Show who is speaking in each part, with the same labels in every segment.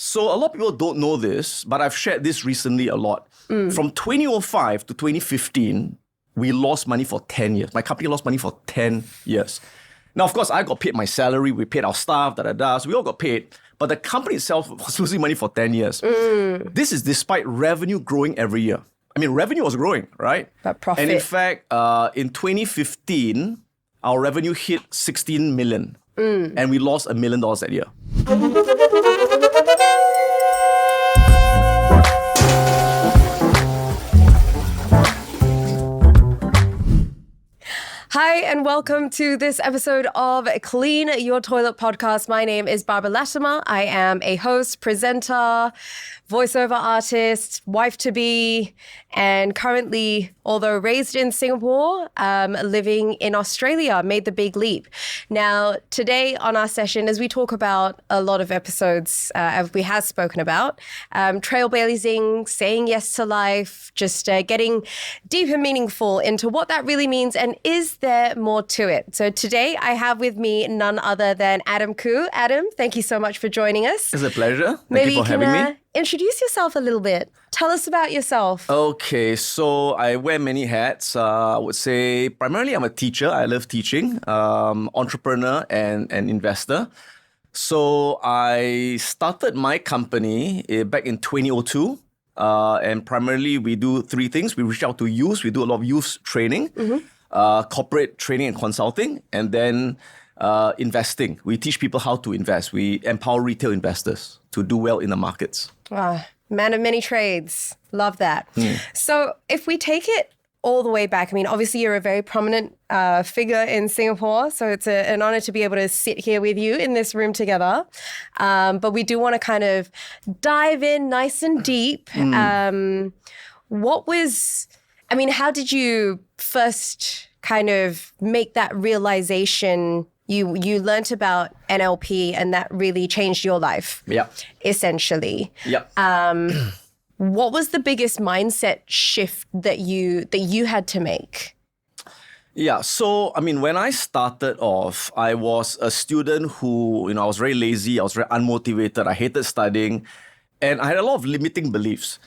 Speaker 1: So a lot of people don't know this, but I've shared this recently a lot. From 2005 to 2015, we lost money for 10 years. My company lost money for 10 years. Now, of course, I got paid my salary. We paid our staff, so we all got paid. But the company itself was losing money for 10 years. This is despite revenue growing every year. I mean, revenue was growing, right?
Speaker 2: But profit.
Speaker 1: And in fact, in 2015, our revenue hit 16 million. And we lost $1 million that year.
Speaker 2: Hi, and welcome to this episode of Clean Your Toilet Podcast. My name is Barbara Latimer. I am a host, presenter, voiceover artist, wife-to-be, and currently, although raised in Singapore, living in Australia, made the big leap. Now, today on our session, as we talk about a lot of episodes, as we have spoken about, trailblazing, saying yes to life, just getting deep and meaningful into what that really means, and is there more to it? So today, I have with me none other than Khoo. Adam, thank you so much for joining us.
Speaker 1: It's a pleasure. Thank you for having me.
Speaker 2: Introduce yourself a little bit. Tell us about yourself.
Speaker 1: Okay, so I wear many hats. I would say primarily I'm a teacher. I love teaching, entrepreneur and investor. So I started my company back in 2002. And primarily we do three things. We reach out to youth. We do a lot of youth training, corporate training and consulting, and then investing. We teach people how to invest. We empower retail investors to do well in the markets.
Speaker 2: Man of many trades. Love that. So if we take it all the way back, I mean, obviously you're a very prominent figure in Singapore, so it's an honor to be able to sit here with you in this room together. But we do want to kind of dive in nice and deep. How did you first kind of make that realization? You learnt about NLP and that really changed your life, essentially. What was the biggest mindset shift that you had to make?
Speaker 1: Yeah, so, I mean, when I started off, I was a student who, I was very lazy, I was very unmotivated, I hated studying, and I had a lot of limiting beliefs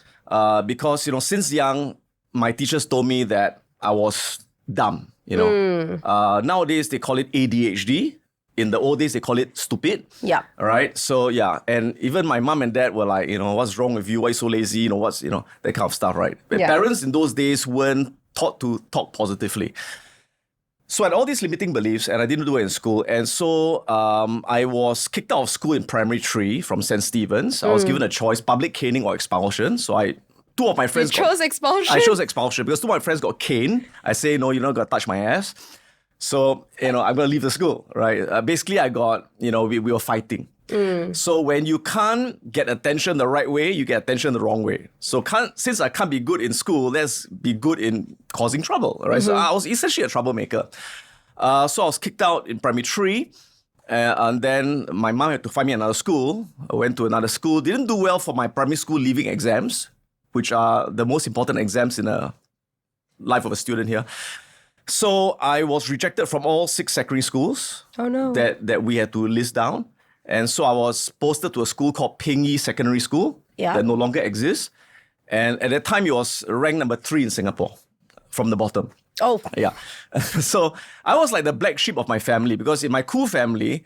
Speaker 1: because, since young, my teachers told me that I was dumb. Nowadays they call it ADHD. In the old days they call it stupid.
Speaker 2: Yeah.
Speaker 1: All right. So and even my mom and dad were like, what's wrong with you? Why are you so lazy? That kind of stuff, right? But parents in those days weren't taught to talk positively. So I had all these limiting beliefs and I didn't do it in school. And so I was kicked out of school in primary 3 from St. Stephen's. I was given a choice, public caning or expulsion. So two of my friends
Speaker 2: chose expulsion?
Speaker 1: I chose expulsion because two of my friends got caned. I say, no, you're not going to touch my ass. So, I'm going to leave the school, right? Basically, I got, we were fighting. So when you can't get attention the right way, you get attention the wrong way. So since I can't be good in school, let's be good in causing trouble, right? So I was essentially a troublemaker. So I was kicked out in primary 3. And then my mom had to find me another school. I went to another school. Didn't do well for my primary school leaving exams, which are the most important exams in the life of a student here. So I was rejected from all 6 secondary schools that we had to list down. And so I was posted to a school called Ping Yi Secondary School that no longer exists. And at that time, it was ranked number 3 in Singapore from the bottom.
Speaker 2: Oh.
Speaker 1: Yeah. So I was like the black sheep of my family because in my Khoo family,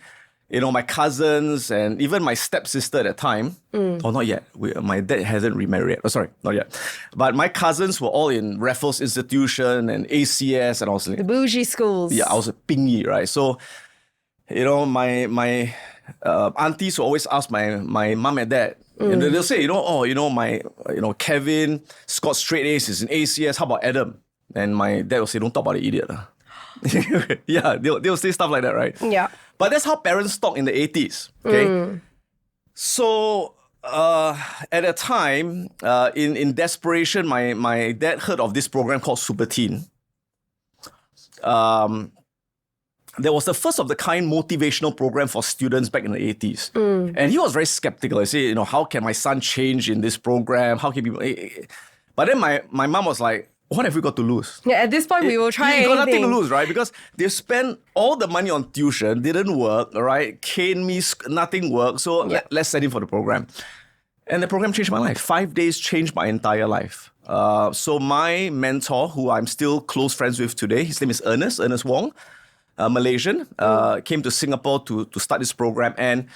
Speaker 1: my cousins and even my stepsister at that time, not yet. My dad hasn't remarried yet. Oh, sorry, not yet. But my cousins were all in Raffles Institution and ACS and I was like...
Speaker 2: The bougie schools.
Speaker 1: Yeah, I was a Ping Yi, right? So, my aunties will always ask my mom and dad, and they'll say, Kevin got straight A's in ACS, how about Adam? And my dad will say, don't talk about the idiot. Yeah, they'll say stuff like that, right?
Speaker 2: Yeah.
Speaker 1: But that's how parents talk in the 80s, okay? So at a time, in desperation, my dad heard of this program called Super Teen. There was the first of the kind motivational program for students back in the 80s. And he was very skeptical. He said, how can my son change in this program? How can people... But then my mom was like, what have we got to lose?
Speaker 2: Yeah, at this point, we will try
Speaker 1: You got nothing
Speaker 2: anything.
Speaker 1: to lose, right? Because they spent all the money on tuition, didn't work, right? Cane me, nothing worked. So let's send him for the program. And the program changed my life. 5 days changed my entire life. So my mentor, who I'm still close friends with today, his name is Ernest Wong, Malaysian, came to Singapore to start this program. And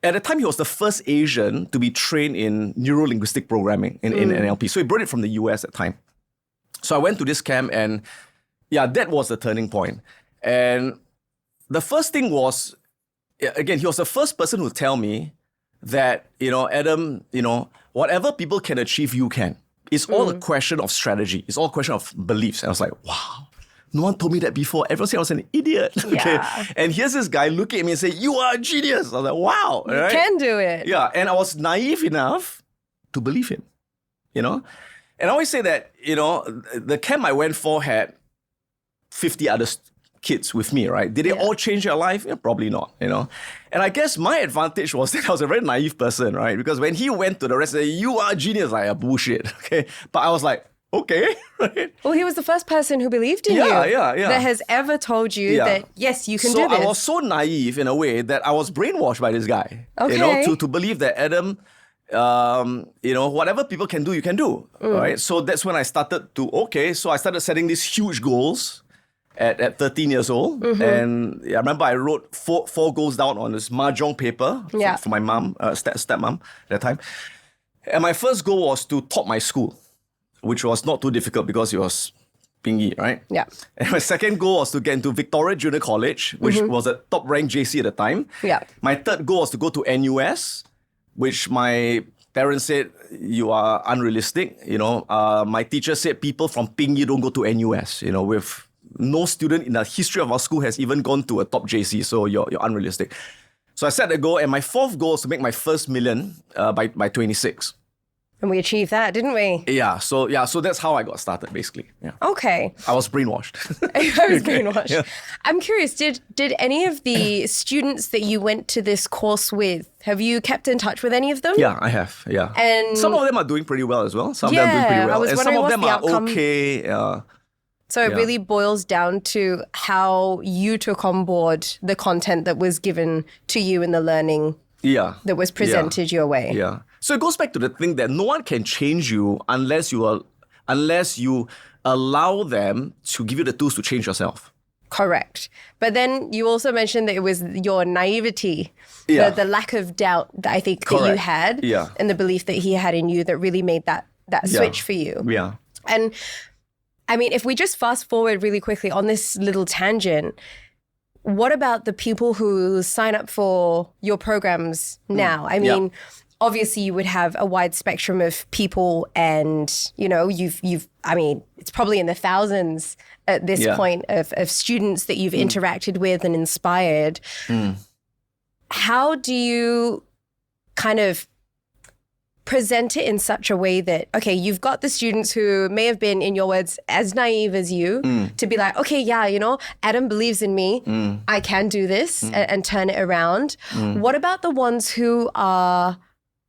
Speaker 1: at the time, he was the first Asian to be trained in neuro-linguistic programming in NLP. So he brought it from the US at the time. So I went to this camp and that was the turning point. And the first thing was, again, he was the first person who tell me that, Adam, whatever people can achieve, you can. It's all a question of strategy. It's all a question of beliefs. And I was like, wow, no one told me that before. Everyone said I was an idiot. Okay. And here's this guy looking at me and say, you are a genius. I was like, wow.
Speaker 2: You can do it.
Speaker 1: Yeah. And I was naive enough to believe him, And I always say that, the camp I went for had 50 other kids with me, right? Did they all change their life? Yeah, probably not, And I guess my advantage was that I was a very naive person, right? Because when he went to the rest, you are a genius, like, bullshit, okay? But I was like, okay, right?
Speaker 2: Well, he was the first person who believed in you. That has ever told you that, yes, you can do this.
Speaker 1: So I was so naive in a way that I was brainwashed by this guy, to believe that Adam, whatever people can do, you can do, right? So that's when I started so I started setting these huge goals at 13 years old. And I remember I wrote four goals down on this mahjong paper for my mom, stepmom at that time. And my first goal was to top my school, which was not too difficult because it was Pingi, right?
Speaker 2: Yeah.
Speaker 1: And my second goal was to get into Victoria Junior College, which was a top-ranked JC at the time.
Speaker 2: Yeah.
Speaker 1: My third goal was to go to NUS, which my parents said, you are unrealistic. My teacher said people from Pingi don't go to NUS. With no student in the history of our school has even gone to a top JC, so you're unrealistic. So I set a goal, and my fourth goal was to make my first million by 26.
Speaker 2: And we achieved that, didn't we?
Speaker 1: So that's how I got started, basically. Yeah.
Speaker 2: Okay.
Speaker 1: I was brainwashed.
Speaker 2: I was brainwashed.
Speaker 1: Yeah.
Speaker 2: I'm curious, did any of the students that you went to this course with, have you kept in touch with any of them?
Speaker 1: Yeah, I have. Yeah.
Speaker 2: And
Speaker 1: some of them are doing pretty well as well. Some of them are doing pretty well.
Speaker 2: I was
Speaker 1: and some
Speaker 2: wondering
Speaker 1: of them
Speaker 2: what's
Speaker 1: are
Speaker 2: the outcome?
Speaker 1: okay.
Speaker 2: So it really boils down to how you took on board the content that was given to you in the learning that was presented your way.
Speaker 1: Yeah. So it goes back to the thing that no one can change you unless you allow them to give you the tools to change yourself.
Speaker 2: Correct. But then you also mentioned that it was your naivety, the lack of doubt that I think that you had, and the belief that he had in you that really made that switch for you.
Speaker 1: Yeah.
Speaker 2: And I mean, if we just fast forward really quickly on this little tangent, what about the people who sign up for your programs now? I mean, obviously you would have a wide spectrum of people and, it's probably in the thousands at this point of students that you've interacted with and inspired. How do you kind of present it in such a way that, okay, you've got the students who may have been, in your words, as naive as you, to be like, okay, Adam believes in me. I can do this and turn it around. What about the ones who are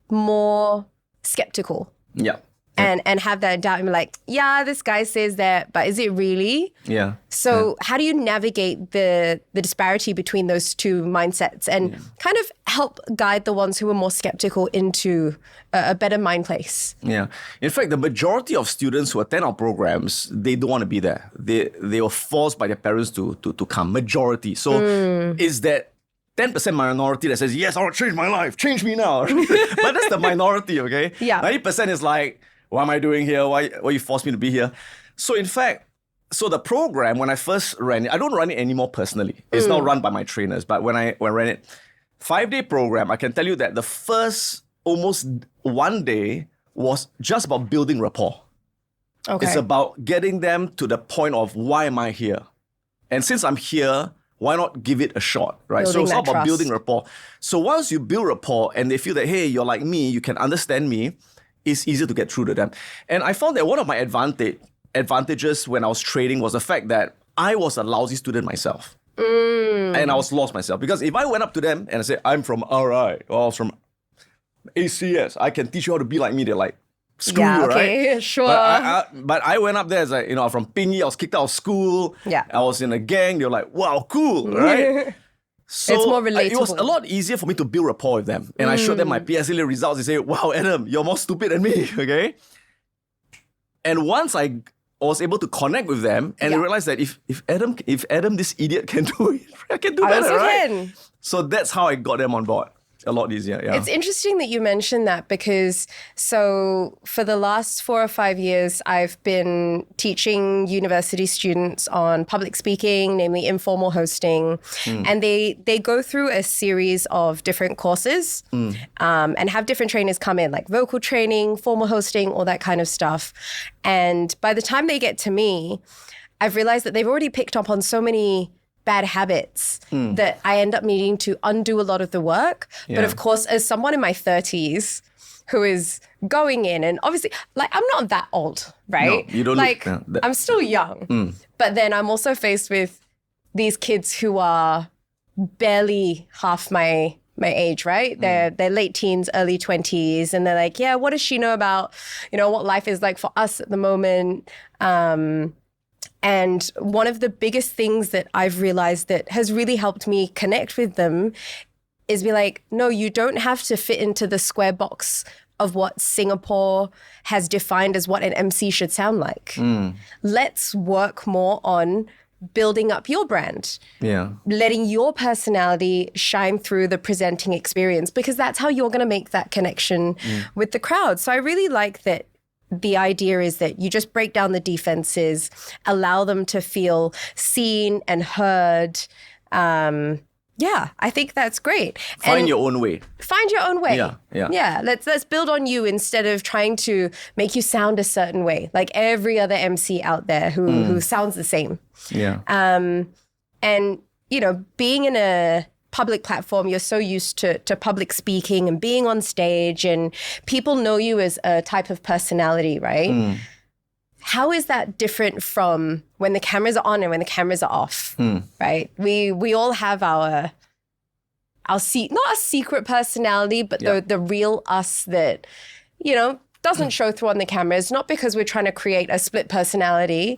Speaker 2: more skeptical?
Speaker 1: Yeah.
Speaker 2: And have that doubt and be like, this guy says that, but is it really?
Speaker 1: Yeah.
Speaker 2: So how do you navigate the disparity between those two mindsets and kind of help guide the ones who are more skeptical into a better mind place? Yeah.
Speaker 1: In fact, the majority of students who attend our programs, they don't want to be there. They were forced by their parents to come. Majority. So is that 10% minority that says, yes, I want to change my life. Change me now. But that's the minority, okay?
Speaker 2: Yeah.
Speaker 1: 90% is like, what am I doing here? Why you forced me to be here? So in fact, the program, when I first ran it, I don't run it anymore personally. It's now run by my trainers. But when I ran it, 5-day program, I can tell you that the first almost 1 day was just about building rapport.
Speaker 2: Okay.
Speaker 1: It's about getting them to the point of, why am I here? And since I'm here, why not give it a shot, right?
Speaker 2: Building
Speaker 1: so it's all about
Speaker 2: trust.
Speaker 1: building rapport. So once you build rapport and they feel that, hey, you're like me, you can understand me, it's easier to get through to them. And I found that one of my advantages when I was training was the fact that I was a lousy student myself. And I was lost myself. Because if I went up to them and I said, I'm from RI, or I was from ACS, I can teach you how to be like me, they're like, screw
Speaker 2: Yeah,
Speaker 1: you,
Speaker 2: okay,
Speaker 1: right?
Speaker 2: sure.
Speaker 1: But I went up there as like, from Pingy, I was kicked out of school.
Speaker 2: Yeah.
Speaker 1: I was in a gang. They were like, wow, cool, right? So
Speaker 2: It's more
Speaker 1: it was
Speaker 2: relatable.
Speaker 1: a lot easier for me to build rapport with them. And I showed them my PSLE results. They say, wow, Adam, you're more stupid than me, okay? And once I was able to connect with them and realize that if Adam, this idiot can do it, I can do better,
Speaker 2: also
Speaker 1: right?
Speaker 2: can.
Speaker 1: So that's how I got them on board. A lot easier, yeah.
Speaker 2: It's interesting that you mentioned that because for the last 4 or 5 years, I've been teaching university students on public speaking, namely informal hosting. And they go through a series of different courses and have different trainers come in, like vocal training, formal hosting, all that kind of stuff. And by the time they get to me, I've realized that they've already picked up on so many bad habits that I end up needing to undo a lot of the work. But of course, as someone in my 30s who is going in, and obviously, like, I'm not that old, right?
Speaker 1: No, you don't
Speaker 2: like,
Speaker 1: look,
Speaker 2: I'm still young. But then I'm also faced with these kids who are barely half my age, right? They're late teens, early 20s, and they're like, yeah, what does she know about, what life is like for us at the moment? And one of the biggest things that I've realized that has really helped me connect with them is be like, no, you don't have to fit into the square box of what Singapore has defined as what an MC should sound like. Let's work more on building up your brand.
Speaker 1: Yeah.
Speaker 2: Letting your personality shine through the presenting experience, because that's how you're going to make that connection with the crowd. So I really like that. The idea is that you just break down the defenses, allow them to feel seen and heard. I think that's great.
Speaker 1: Find your own way.
Speaker 2: Find your own way.
Speaker 1: Yeah.
Speaker 2: Let's build on you instead of trying to make you sound a certain way, like every other MC out there who sounds the same.
Speaker 1: Yeah.
Speaker 2: And being in a public platform, you're so used to public speaking and being on stage, and people know you as a type of personality, right? How is that different from when the cameras are on and when the cameras are off, right? We all have our not a secret personality, but the real us that, doesn't show through on the cameras, not because we're trying to create a split personality,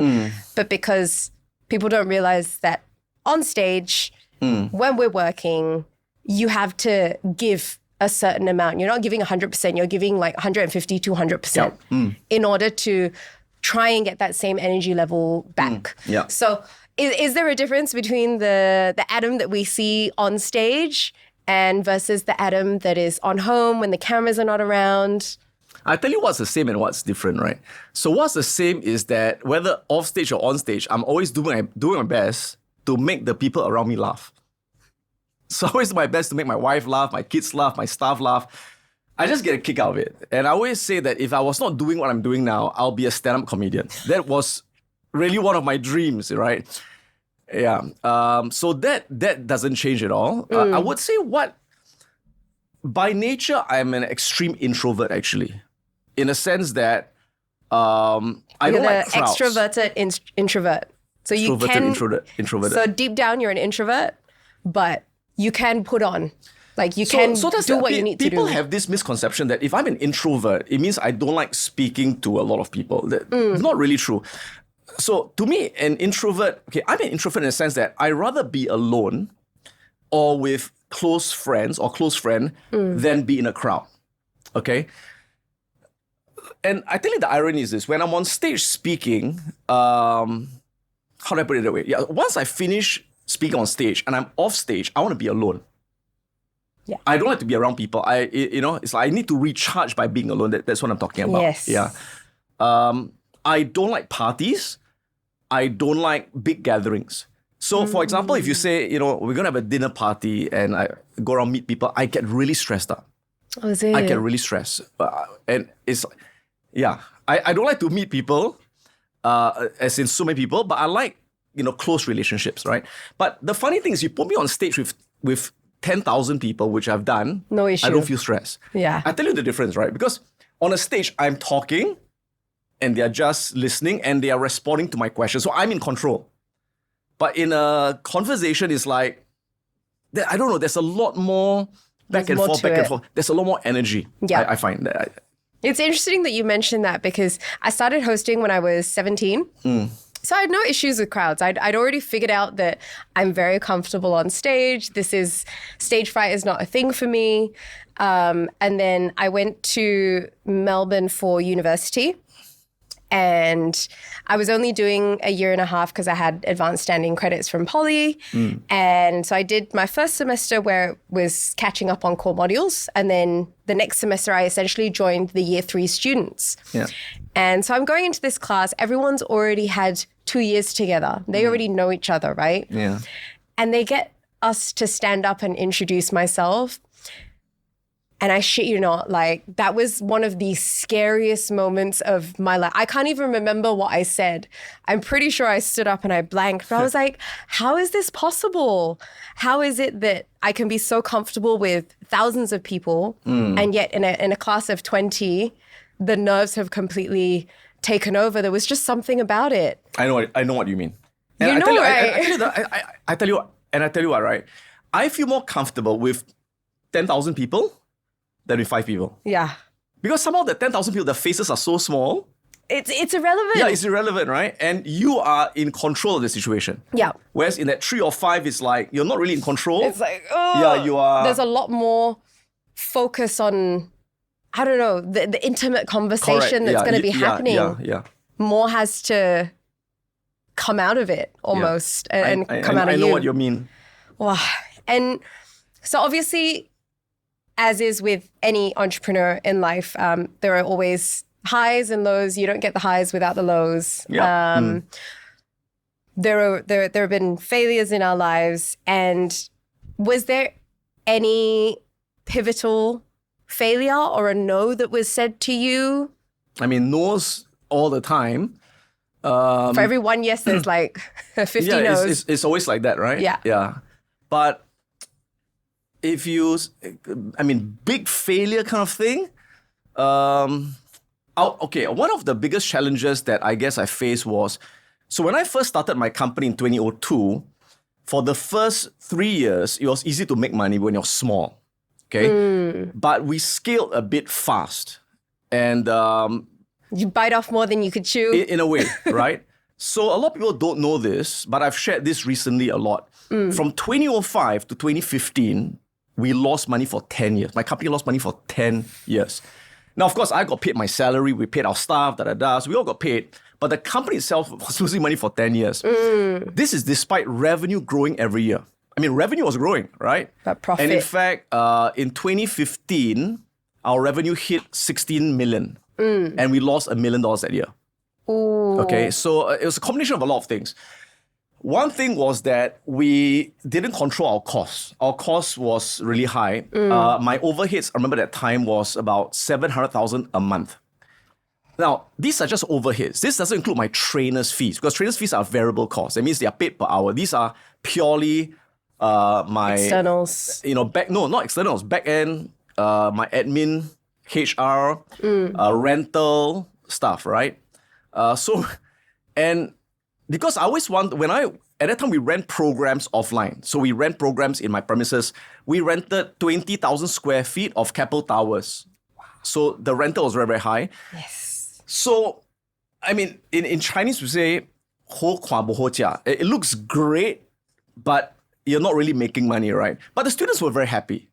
Speaker 2: but because people don't realize that on stage, when we're working, you have to give a certain amount. You're not giving 100%, you're giving like 150, 200% in order to try and get that same energy level back. So is there a difference between the Adam that we see on stage and versus the Adam that is on home when the cameras are not around?
Speaker 1: I tell you what's the same and what's different, right? So what's the same is that whether off stage or on stage, I'm always doing my best to make the people around me laugh. So I always do my best to make my wife laugh, my kids laugh, my staff laugh. I just get a kick out of it. And I always say that if I was not doing what I'm doing now, I'll be a stand-up comedian. That was really one of my dreams, right? Yeah. So that doesn't change at all. I would say by nature, I'm an extreme introvert, actually. In a sense that I don't like crowds.
Speaker 2: Extroverted introvert. So you
Speaker 1: Introverted.
Speaker 2: So deep down, you're an introvert, but you can put on. Like you can do what you need to do.
Speaker 1: People have this misconception that if I'm an introvert, it means I don't like speaking to a lot of people. It's not really true. So to me, I'm an introvert in the sense that I'd rather be alone or with close friends or close friend than be in a crowd. Okay? And I tell you the irony is this, when I'm on stage speaking, how do I put it that way? Yeah, once I finish speaking on stage and I'm off stage, I want to be alone.
Speaker 2: Yeah.
Speaker 1: I don't like to be around people. It's like I need to recharge by being alone. That's what I'm talking about.
Speaker 2: Yes.
Speaker 1: Yeah. I don't like parties. I don't like big gatherings. So, for example, if you say, we're going to have a dinner party and I go around meet people, I get really stressed up.
Speaker 2: Oh, is it?
Speaker 1: I get really stressed. And it's, I don't like to meet people, as in so many people, but I like, close relationships, right? But the funny thing is you put me on stage with 10,000 people, which I've done.
Speaker 2: No issue.
Speaker 1: I don't feel stressed.
Speaker 2: Yeah.
Speaker 1: I tell you the difference, right? Because on a stage, I'm talking and they're just listening and they are responding to my questions. So I'm in control. But in a conversation, it's like, I don't know, there's a lot more back and forth. There's a lot more energy.
Speaker 2: Yeah.
Speaker 1: I find that.
Speaker 2: It's interesting that you mentioned that because I started hosting when I was 17. So I had no issues with crowds. I'd already figured out that I'm very comfortable on stage. Stage fright is not a thing for me. And then I went to Melbourne for university. And I was only doing a year and a half because I had advanced standing credits from Poly. And so I did my first semester where it was catching up on core modules. And then the next semester, I essentially joined the year 3 students.
Speaker 1: Yeah.
Speaker 2: And so I'm going into this class. Everyone's already had 2 years together. They already know each other, right?
Speaker 1: Yeah.
Speaker 2: And they get us to stand up and introduce myself. And I shit you not, like, that was one of the scariest moments of my life. I can't even remember what I said. I'm pretty sure I stood up and I blanked. But I was like, how is this possible? How is it that I can be so comfortable with thousands of people and yet in a class of 20, the nerves have completely taken over? There was just something about it.
Speaker 1: I know what you mean. And
Speaker 2: You know, right?
Speaker 1: I tell you what, right? I feel more comfortable with 10,000 people than with 5 people.
Speaker 2: Yeah.
Speaker 1: Because somehow the 10,000 people, the faces are so small.
Speaker 2: It's irrelevant.
Speaker 1: Yeah, it's irrelevant, right? And you are in control of the situation.
Speaker 2: Yeah.
Speaker 1: Whereas in that 3 or 5, it's like you're not really in control.
Speaker 2: It's like, oh.
Speaker 1: Yeah, you are.
Speaker 2: There's a lot more focus on, I don't know, the intimate conversation that's going to be happening.
Speaker 1: Yeah.
Speaker 2: More has to come out of it almost and come out of you.
Speaker 1: I know what you mean.
Speaker 2: Wow. And so obviously, as is with any entrepreneur in life, there are always highs and lows. You don't get the highs without the lows.
Speaker 1: Yeah.
Speaker 2: There have been failures in our lives. And was there any pivotal failure or a no that was said to you?
Speaker 1: I mean, no's all the time.
Speaker 2: For every one yes, there's like 50 no's.
Speaker 1: It's always like that, right?
Speaker 2: Yeah.
Speaker 1: But if you, big failure kind of thing. One of the biggest challenges that I guess I faced was, so when I first started my company in 2002, for the first 3 years, it was easy to make money when you're small, okay? But we scaled a bit fast. And
Speaker 2: you bite off more than you could chew.
Speaker 1: in a way, right? So a lot of people don't know this, but I've shared this recently a lot. From 2005 to 2015, we lost money for 10 years. My company lost money for 10 years. Now, of course, I got paid my salary. We paid our staff, so we all got paid. But the company itself was losing money for 10 years. This is despite revenue growing every year. I mean, revenue was growing, right?
Speaker 2: But profit.
Speaker 1: And in fact, in 2015, our revenue hit 16 million. And we lost $1 million that year.
Speaker 2: Ooh.
Speaker 1: Okay, so it was a combination of a lot of things. One thing was that we didn't control our costs. Our cost was really high. My overheads, I remember that time, was about 700,000 a month. Now, these are just overheads. This doesn't include my trainer's fees, because trainer's fees are variable costs. That means they are paid per hour. These are purely my
Speaker 2: externals.
Speaker 1: Not externals. Back end, my admin, HR, rental stuff, right? Because I always at that time we ran programs offline. So we ran programs in my premises. We rented 20,000 square feet of Keppel Towers. So the rental was very, very high.
Speaker 2: Yes.
Speaker 1: So, I mean, in Chinese we say, ho kwa bo ho jia. It looks great, but you're not really making money, right? But the students were very happy,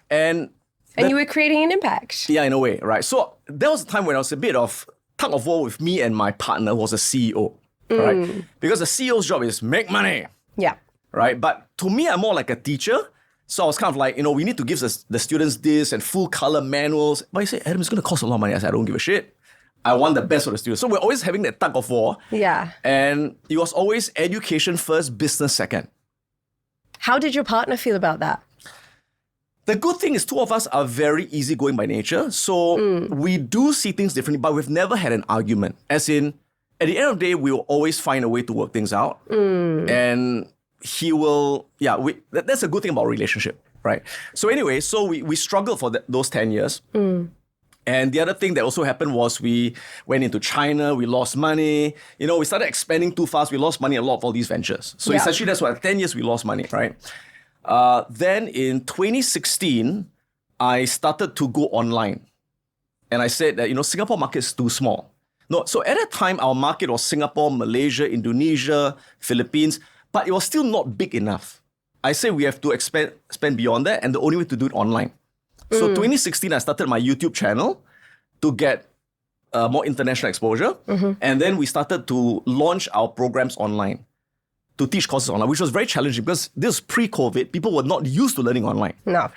Speaker 1: And
Speaker 2: you were creating an impact.
Speaker 1: Yeah, in a way, right? So there was a time when I was a bit of tug of war with me and my partner, who was a CEO. Right? Because the CEO's job is make money.
Speaker 2: Yeah.
Speaker 1: Right? But to me, I'm more like a teacher. So I was kind of like, we need to give the students this and full color manuals. But he said, Adam, it's going to cost a lot of money. I said, I don't give a shit. I want the best for the students. So we're always having that tug of war.
Speaker 2: Yeah.
Speaker 1: And it was always education first, business second.
Speaker 2: How did your partner feel about that?
Speaker 1: The good thing is 2 of us are very easygoing by nature. So we do see things differently, but we've never had an argument. As in, at the end of the day, we will always find a way to work things out. And he will, that's a good thing about relationship, right? So anyway, we struggled for those 10 years. And the other thing that also happened was we went into China, we lost money. We started expanding too fast, we lost money a lot for all these ventures. So essentially that's why 10 years we lost money, right? Then in 2016, I started to go online. and I said that, Singapore market is too small. No, so at that time, our market was Singapore, Malaysia, Indonesia, Philippines, but it was still not big enough. I said we have to expand beyond that, and the only way to do it online. So 2016, I started my YouTube channel to get more international exposure. And then we started to launch our programs online, to teach courses online, which was very challenging because this was pre-COVID. People were not used to learning online.
Speaker 2: No.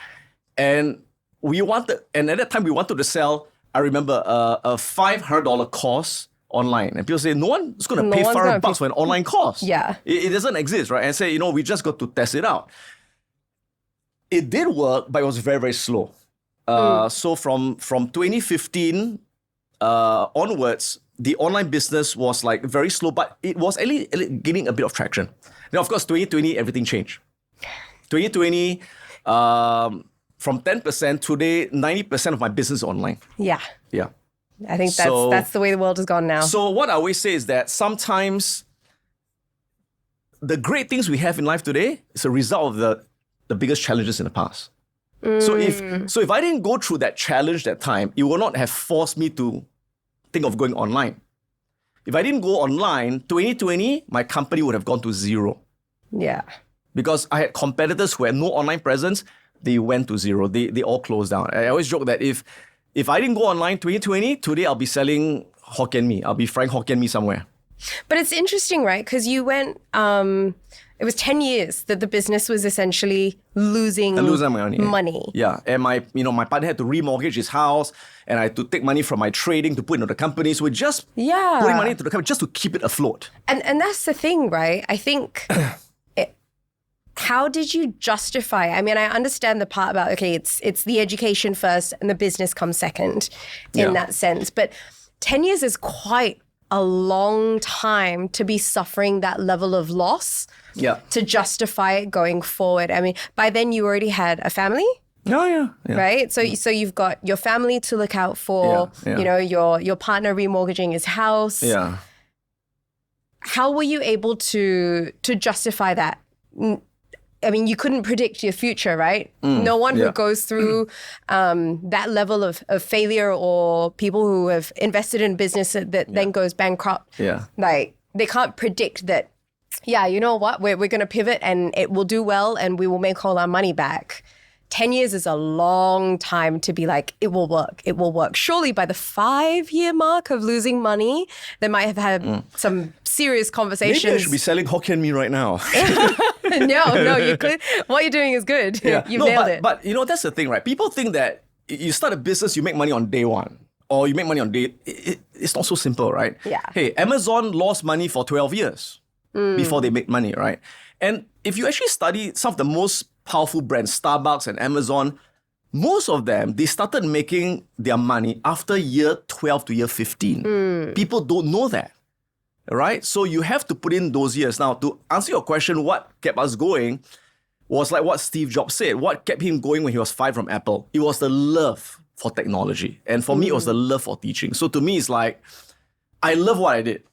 Speaker 1: And at that time, we wanted to sell, I remember, a $500 course online. And people say, no one's going to pay $500 for an online course.
Speaker 2: Yeah.
Speaker 1: It doesn't exist, right? And I say, we just got to test it out. It did work, but it was very, very slow. So from 2015 onwards, the online business was like very slow, but it was at least gaining a bit of traction. Then, of course, 2020, everything changed. 2020, from 10%, today, 90% of my business is online.
Speaker 2: Yeah.
Speaker 1: Yeah.
Speaker 2: I think that's the way the world has gone now.
Speaker 1: So what I always say is that sometimes the great things we have in life today is a result of the biggest challenges in the past. So if I didn't go through that challenge that time, it would not have forced me to think of going online. If I didn't go online, 2020, my company would have gone to zero.
Speaker 2: Yeah.
Speaker 1: Because I had competitors who had no online presence, they went to zero. They all closed down. I always joke that if I didn't go online 2020, today I'll be selling Hokkien Mee. I'll be frying Hokkien Mee somewhere.
Speaker 2: But it's interesting, right? Because you went, it was 10 years that the business was essentially losing money.
Speaker 1: Yeah. And my partner had to remortgage his house, and I had to take money from my trading to put into the company. So we're just putting money into the company just to keep it afloat.
Speaker 2: And that's the thing, right? I think... How did you justify? I mean, I understand the part about, okay, it's the education first and the business comes second in that sense. But 10 years is quite a long time to be suffering that level of loss to justify it going forward. I mean, by then you already had a family.
Speaker 1: Oh, yeah.
Speaker 2: Right? So you've got your family to look out for, your partner remortgaging his house.
Speaker 1: Yeah.
Speaker 2: How were you able to justify that? I mean, you couldn't predict your future, right? No one who goes through that level of failure, or people who have invested in business that then goes bankrupt.
Speaker 1: Yeah.
Speaker 2: Like, they can't predict that, you know what, we're going to pivot and it will do well and we will make all our money back. 10 years is a long time to be like, it will work, it will work. Surely by the 5-year mark of losing money, they might have had some serious conversations.
Speaker 1: Maybe I should be selling Hokkien Mee right now.
Speaker 2: No, you could. What you're doing is good. You've nailed it.
Speaker 1: But that's the thing, right? People think that you start a business, you make money on day one, or you make money on day... It's not so simple, right?
Speaker 2: Yeah.
Speaker 1: Hey, Amazon lost money for 12 years before they make money, right? And if you actually study some of the most powerful brands, Starbucks and Amazon, most of them, they started making their money after year 12 to year 15. People don't know that, right? So you have to put in those years. Now, to answer your question, what kept us going was like what Steve Jobs said. What kept him going when he was fired from Apple? It was the love for technology. And for me, it was the love for teaching. So to me, it's like, I love what I did.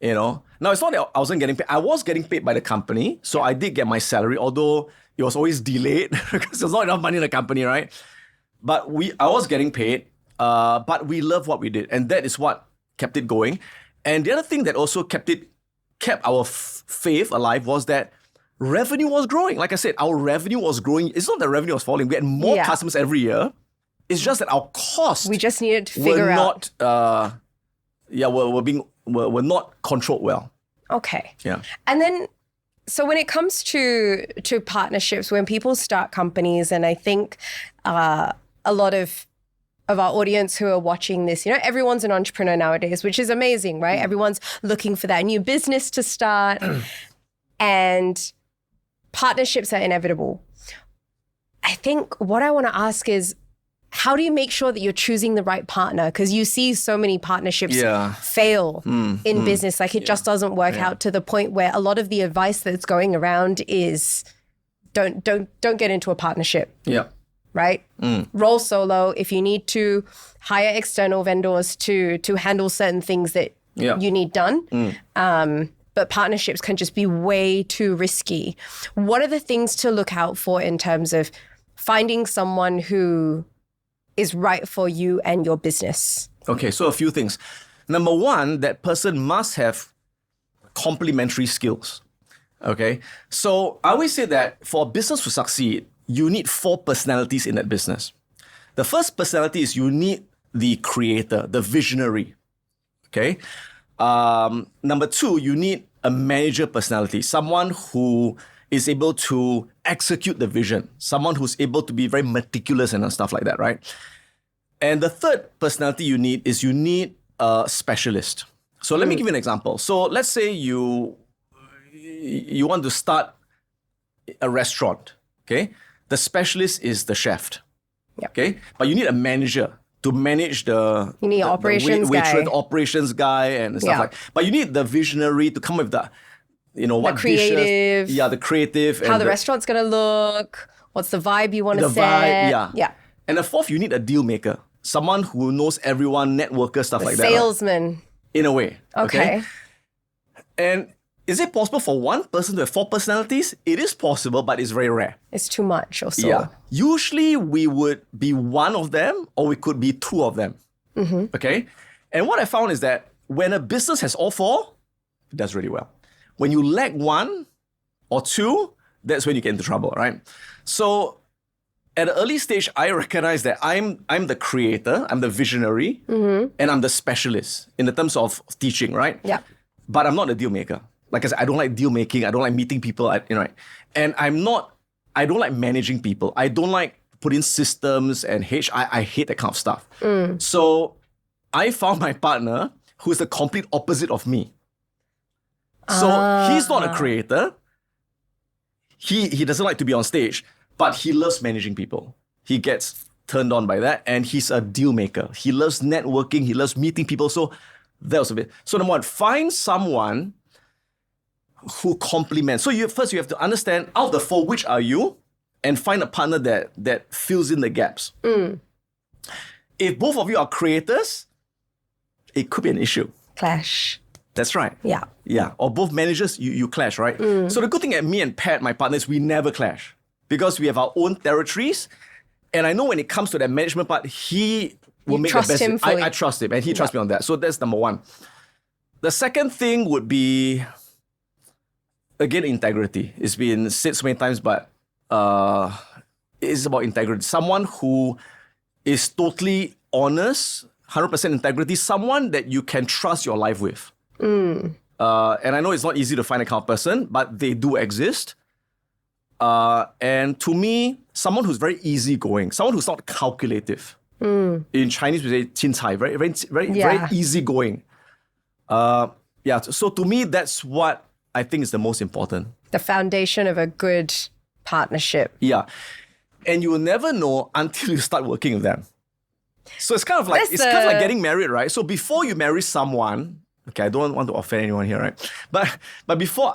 Speaker 1: Now it's not that I wasn't getting paid. I was getting paid by the company. So I did get my salary, although it was always delayed because there's not enough money in the company, right? But I was getting paid, but we loved what we did. And that is what kept it going. And the other thing that also kept our faith alive was that revenue was growing. Like I said, our revenue was growing. It's not that revenue was falling. We had more customers every year. It's just that our costs
Speaker 2: we just needed to figure out.
Speaker 1: Were not controlled well.
Speaker 2: Okay.
Speaker 1: Yeah.
Speaker 2: And then, so when it comes to partnerships, when people start companies, and I think a lot of our audience who are watching this, everyone's an entrepreneur nowadays, which is amazing, right? Everyone's looking for that new business to start, and partnerships are inevitable. I think what I want to ask is, how do you make sure that you're choosing the right partner? Because you see so many partnerships fail in business. Like, it just doesn't work out, to the point where a lot of the advice that's going around is don't get into a partnership.
Speaker 1: Yeah.
Speaker 2: Right? Roll solo. If you need to, hire external vendors to handle certain things that you need done. But partnerships can just be way too risky. What are the things to look out for in terms of finding someone who is right for you and your business?
Speaker 1: Okay, so a few things. Number one, that person must have complementary skills. Okay, so I always say that for a business to succeed, you need 4 personalities in that business. The first personality is you need the creator, the visionary. Okay. Number 2, you need a manager personality, someone who is able to execute the vision, someone who's able to be very meticulous and stuff like that, right? And the third personality you need a specialist. So let me give you an example. So let's say you want to start a restaurant, okay? The specialist is the chef, okay? But you need a manager to manage the
Speaker 2: operations
Speaker 1: waitress,
Speaker 2: guy,
Speaker 1: operations guy, and stuff like. But you need the visionary to come with the, what
Speaker 2: creative,
Speaker 1: dishes, the creative,
Speaker 2: how the restaurant's gonna look, what's the vibe you want to set,
Speaker 1: vibe, yeah. And the fourth, you need a deal maker, someone who knows everyone, networker, stuff like that.
Speaker 2: Salesman,
Speaker 1: right? In a way,
Speaker 2: okay.
Speaker 1: And is it possible for one person to have 4 personalities? It is possible, but it's very rare.
Speaker 2: It's too much also.
Speaker 1: Yeah. Usually we would be one of them or we could be 2 of them. Okay? And what I found is that when a business has all 4, it does really well. When you lack 1 or 2, that's when you get into trouble, right? So at an early stage, I recognize that I'm the creator, I'm the visionary, and I'm the specialist in the terms of teaching, right?
Speaker 2: Yeah.
Speaker 1: But I'm not a deal maker. Like I said, I don't like deal making. I don't like meeting people. Right? And I don't like managing people. I don't like putting systems and I hate that kind of stuff. So I found my partner who's the complete opposite of me. So he's not a creator. He doesn't like to be on stage, but he loves managing people. He gets turned on by that, and he's a deal maker. He loves networking. He loves meeting people. So that was a bit. So number 1, find someone who complements. So you have to understand, out of the 4, which are you, and find a partner that fills in the gaps. If both of you are creators, it could be an issue.
Speaker 2: Clash.
Speaker 1: That's right.
Speaker 2: Yeah.
Speaker 1: Yeah. Or both managers, you clash, right? So the good thing at me and Pat, my partner, is we never clash because we have our own territories. And I know when it comes to that management part, he will make the best.
Speaker 2: Him fully.
Speaker 1: I trust him and he trusts me on that. So that's number 1. The second thing would be, again, integrity. It's been said so many times, but it's about integrity. Someone who is totally honest, 100% integrity, someone that you can trust your life with. And I know it's not easy to find a kind of person, but they do exist. And to me, someone who's very easygoing, someone who's not calculative. In Chinese, we say 亲财, very easygoing. So to me, that's what I think is the most important.
Speaker 2: The foundation of a good partnership.
Speaker 1: Yeah. And you will never know until you start working with them. So it's kind of like kind of like getting married, right? So before you marry someone, okay, I don't want to offend anyone here, right? But before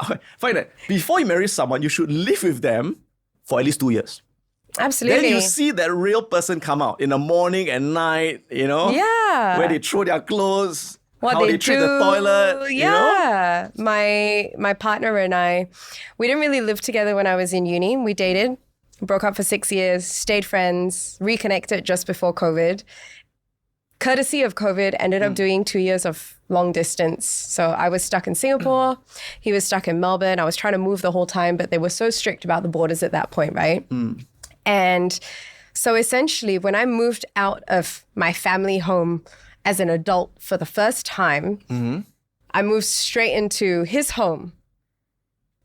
Speaker 1: you marry someone, you should live with them for at least 2 years.
Speaker 2: Absolutely.
Speaker 1: Then you see that real person come out in the morning and night,
Speaker 2: Yeah.
Speaker 1: where they throw their clothes,
Speaker 2: what
Speaker 1: how they treat the toilet.
Speaker 2: Yeah. My partner and I, we didn't really live together when I was in uni. We dated, broke up for 6 years, stayed friends, reconnected just before COVID. Courtesy of COVID, ended up doing 2 years of long distance. So I was stuck in Singapore. He was stuck in Melbourne. I was trying to move the whole time, but they were so strict about the borders at that point, right? And so essentially, when I moved out of my family home as an adult for the first time, I moved straight into his home.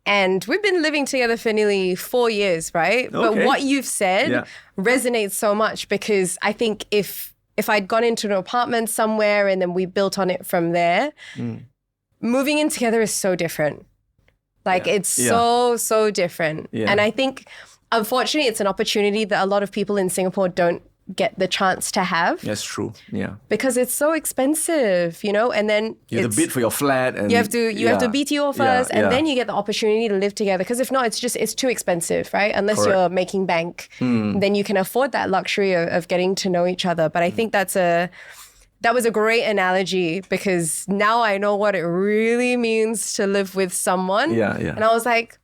Speaker 2: And we've been living together for nearly 4 years, right?
Speaker 1: Okay.
Speaker 2: But what you've said resonates so much because I think if I'd gone into an apartment somewhere and then we built on it from there, moving in together is so different. Like it's so different. Yeah. And I think, unfortunately, it's an opportunity that a lot of people in Singapore don't get the chance to have.
Speaker 1: That's true. Yeah.
Speaker 2: Because it's so expensive, and then
Speaker 1: you have to bid for your flat, and
Speaker 2: you have to BTO first, and then you get the opportunity to live together. Because if not, it's too expensive, right? Unless you're making bank, then you can afford that luxury of getting to know each other. But I think that was a great analogy because now I know what it really means to live with someone.
Speaker 1: Yeah.
Speaker 2: And I was like,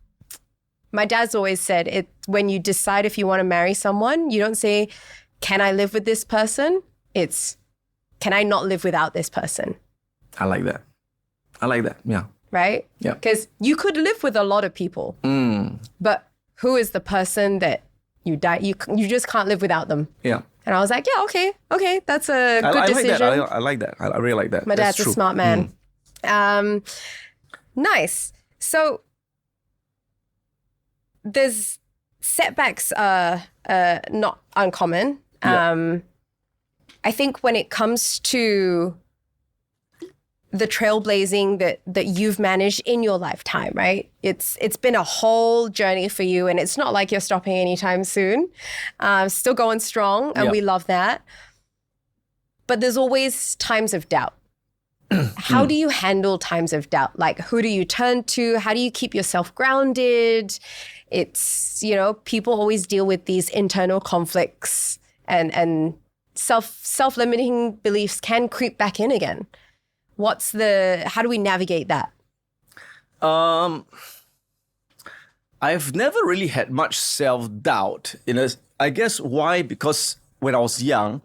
Speaker 2: my dad's always said when you decide if you want to marry someone, you don't say, can I live with this person? It's, can I not live without this person?
Speaker 1: I like that. Yeah.
Speaker 2: Right?
Speaker 1: Yeah.
Speaker 2: Because you could live with a lot of people, but who is the person that you die? You just can't live without them.
Speaker 1: Yeah.
Speaker 2: And I was like, yeah, okay, that's a good decision.
Speaker 1: I like that. I really like that.
Speaker 2: My dad's a smart man. Nice. So there's setbacks are not uncommon.
Speaker 1: Yeah.
Speaker 2: I think when it comes to the trailblazing that you've managed in your lifetime, right? It's been a whole journey for you, and it's not like you're stopping anytime soon. Still going strong, and we love that. But there's always times of doubt. How do you handle times of doubt? Like, who do you turn to? How do you keep yourself grounded? It's, people always deal with these internal conflicts, and self-limiting beliefs can creep back in again. How do we navigate that?
Speaker 1: I've never really had much self-doubt. I guess why? Because when I was young,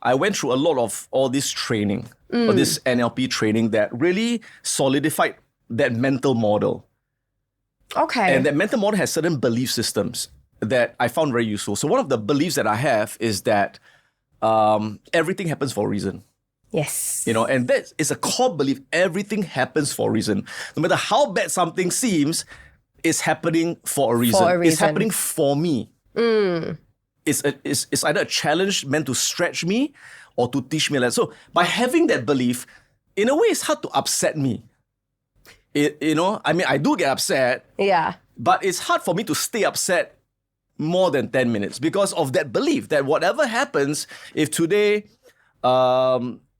Speaker 1: I went through a lot of all this training, or this NLP training that really solidified that mental model.
Speaker 2: Okay.
Speaker 1: And that mental model has certain belief systems that I found very useful. So one of the beliefs that I have is that everything happens for a reason.
Speaker 2: Yes.
Speaker 1: And that is a core belief. Everything happens for a reason. No matter how bad something seems, it's happening for a reason. It's happening for me. It's either a challenge meant to stretch me or to teach me a lesson. So by having that belief, in a way, it's hard to upset me. I do get upset.
Speaker 2: Yeah.
Speaker 1: But it's hard for me to stay upset more than 10 minutes because of that belief that whatever happens, if today,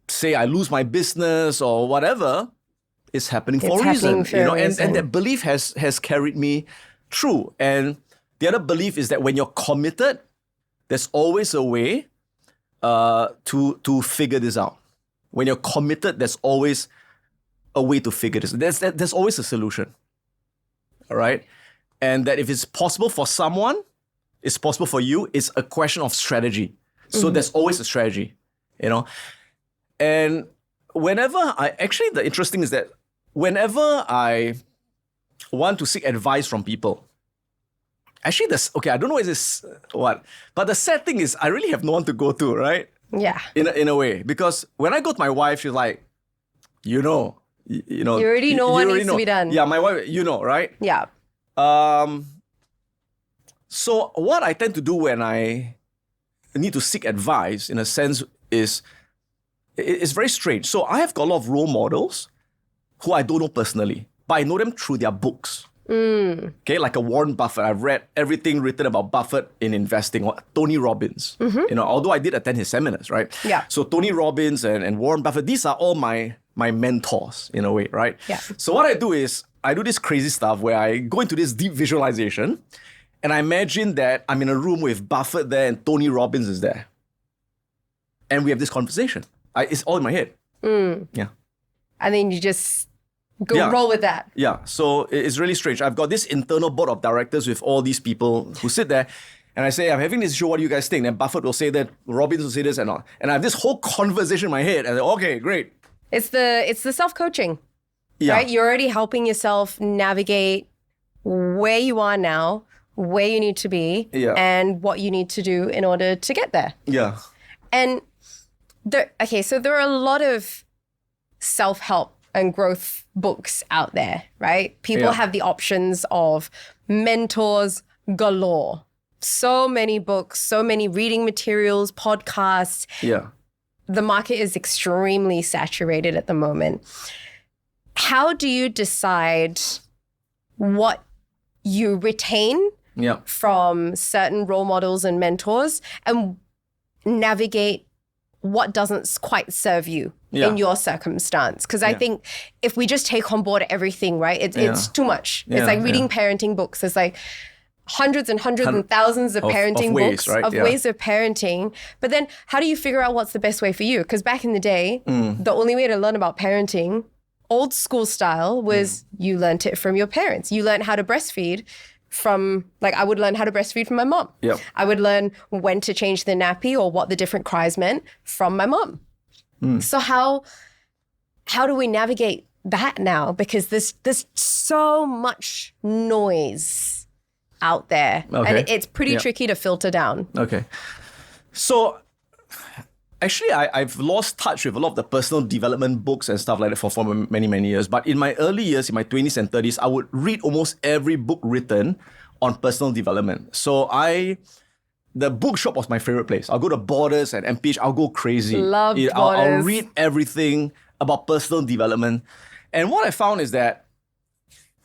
Speaker 1: say I lose my business or whatever, it's happening for a reason. And that belief has carried me through. And the other belief is that when you're committed, there's always a way to figure this out. When you're committed, there's always a way to figure this. There's always a solution. All right? And that if it's possible for someone, it's possible for you. It's a question of strategy. So there's always a strategy, And the interesting is that whenever I want to seek advice from people, actually, I don't know but the sad thing is I really have no one to go to, right?
Speaker 2: Yeah.
Speaker 1: In a way, because when I go to my wife, she's like, you already know what needs to be done. Yeah, my wife, right?
Speaker 2: Yeah.
Speaker 1: So what I tend to do when I need to seek advice, in a sense, is it's very strange. So I have got a lot of role models who I don't know personally, but I know them through their books. Okay, like a Warren Buffett. I've read everything written about Buffett in investing, or Tony Robbins. Although I did attend his seminars, right?
Speaker 2: Yeah.
Speaker 1: So Tony Robbins and Warren Buffett, these are all my mentors in a way, right?
Speaker 2: Yeah.
Speaker 1: So what I do is I do this crazy stuff where I go into this deep visualization and I imagine that I'm in a room with Buffett there and Tony Robbins is there. And we have this conversation. It's all in my head. Yeah.
Speaker 2: And then you just roll with that.
Speaker 1: Yeah. So it's really strange. I've got this internal board of directors with all these people who sit there. And I say, I'm having this issue. What do you guys think? And Buffett will say that, Robbins will say this and all. And I have this whole conversation in my head. And I say, okay, great.
Speaker 2: It's the self-coaching, right? You're already helping yourself navigate where you are now, where you need to be, and what you need to do in order to get there.
Speaker 1: Yeah.
Speaker 2: And so there are a lot of self-help and growth books out there, right? People have the options of mentors galore. So many books, so many reading materials, podcasts.
Speaker 1: Yeah.
Speaker 2: The market is extremely saturated at the moment. How do you decide what you retain from certain role models and mentors and navigate what doesn't quite serve you in your circumstance? Because I think if we just take on board everything, right, it's too much. It's like reading parenting books. It's like hundreds and thousands of parenting books, right? Ways of parenting. But then how do you figure out what's the best way for you? Because back in the day, the only way to learn about parenting, old school style, was you learned it from your parents. You learned how to breastfeed I would learn how to breastfeed from my mom.
Speaker 1: Yep.
Speaker 2: I would learn when to change the nappy or what the different cries meant from my mom. So how do we navigate that now? Because there's so much noise out there.
Speaker 1: Okay.
Speaker 2: And it's pretty tricky to filter down.
Speaker 1: Okay. So actually, I've lost touch with a lot of the personal development books and stuff like that for many, many years. But in my early years, in my 20s and 30s, I would read almost every book written on personal development. So the bookshop was my favorite place. I'll go to Borders and MPH. I'll go crazy.
Speaker 2: Love
Speaker 1: I'll
Speaker 2: Borders.
Speaker 1: read everything about personal development. And what I found is that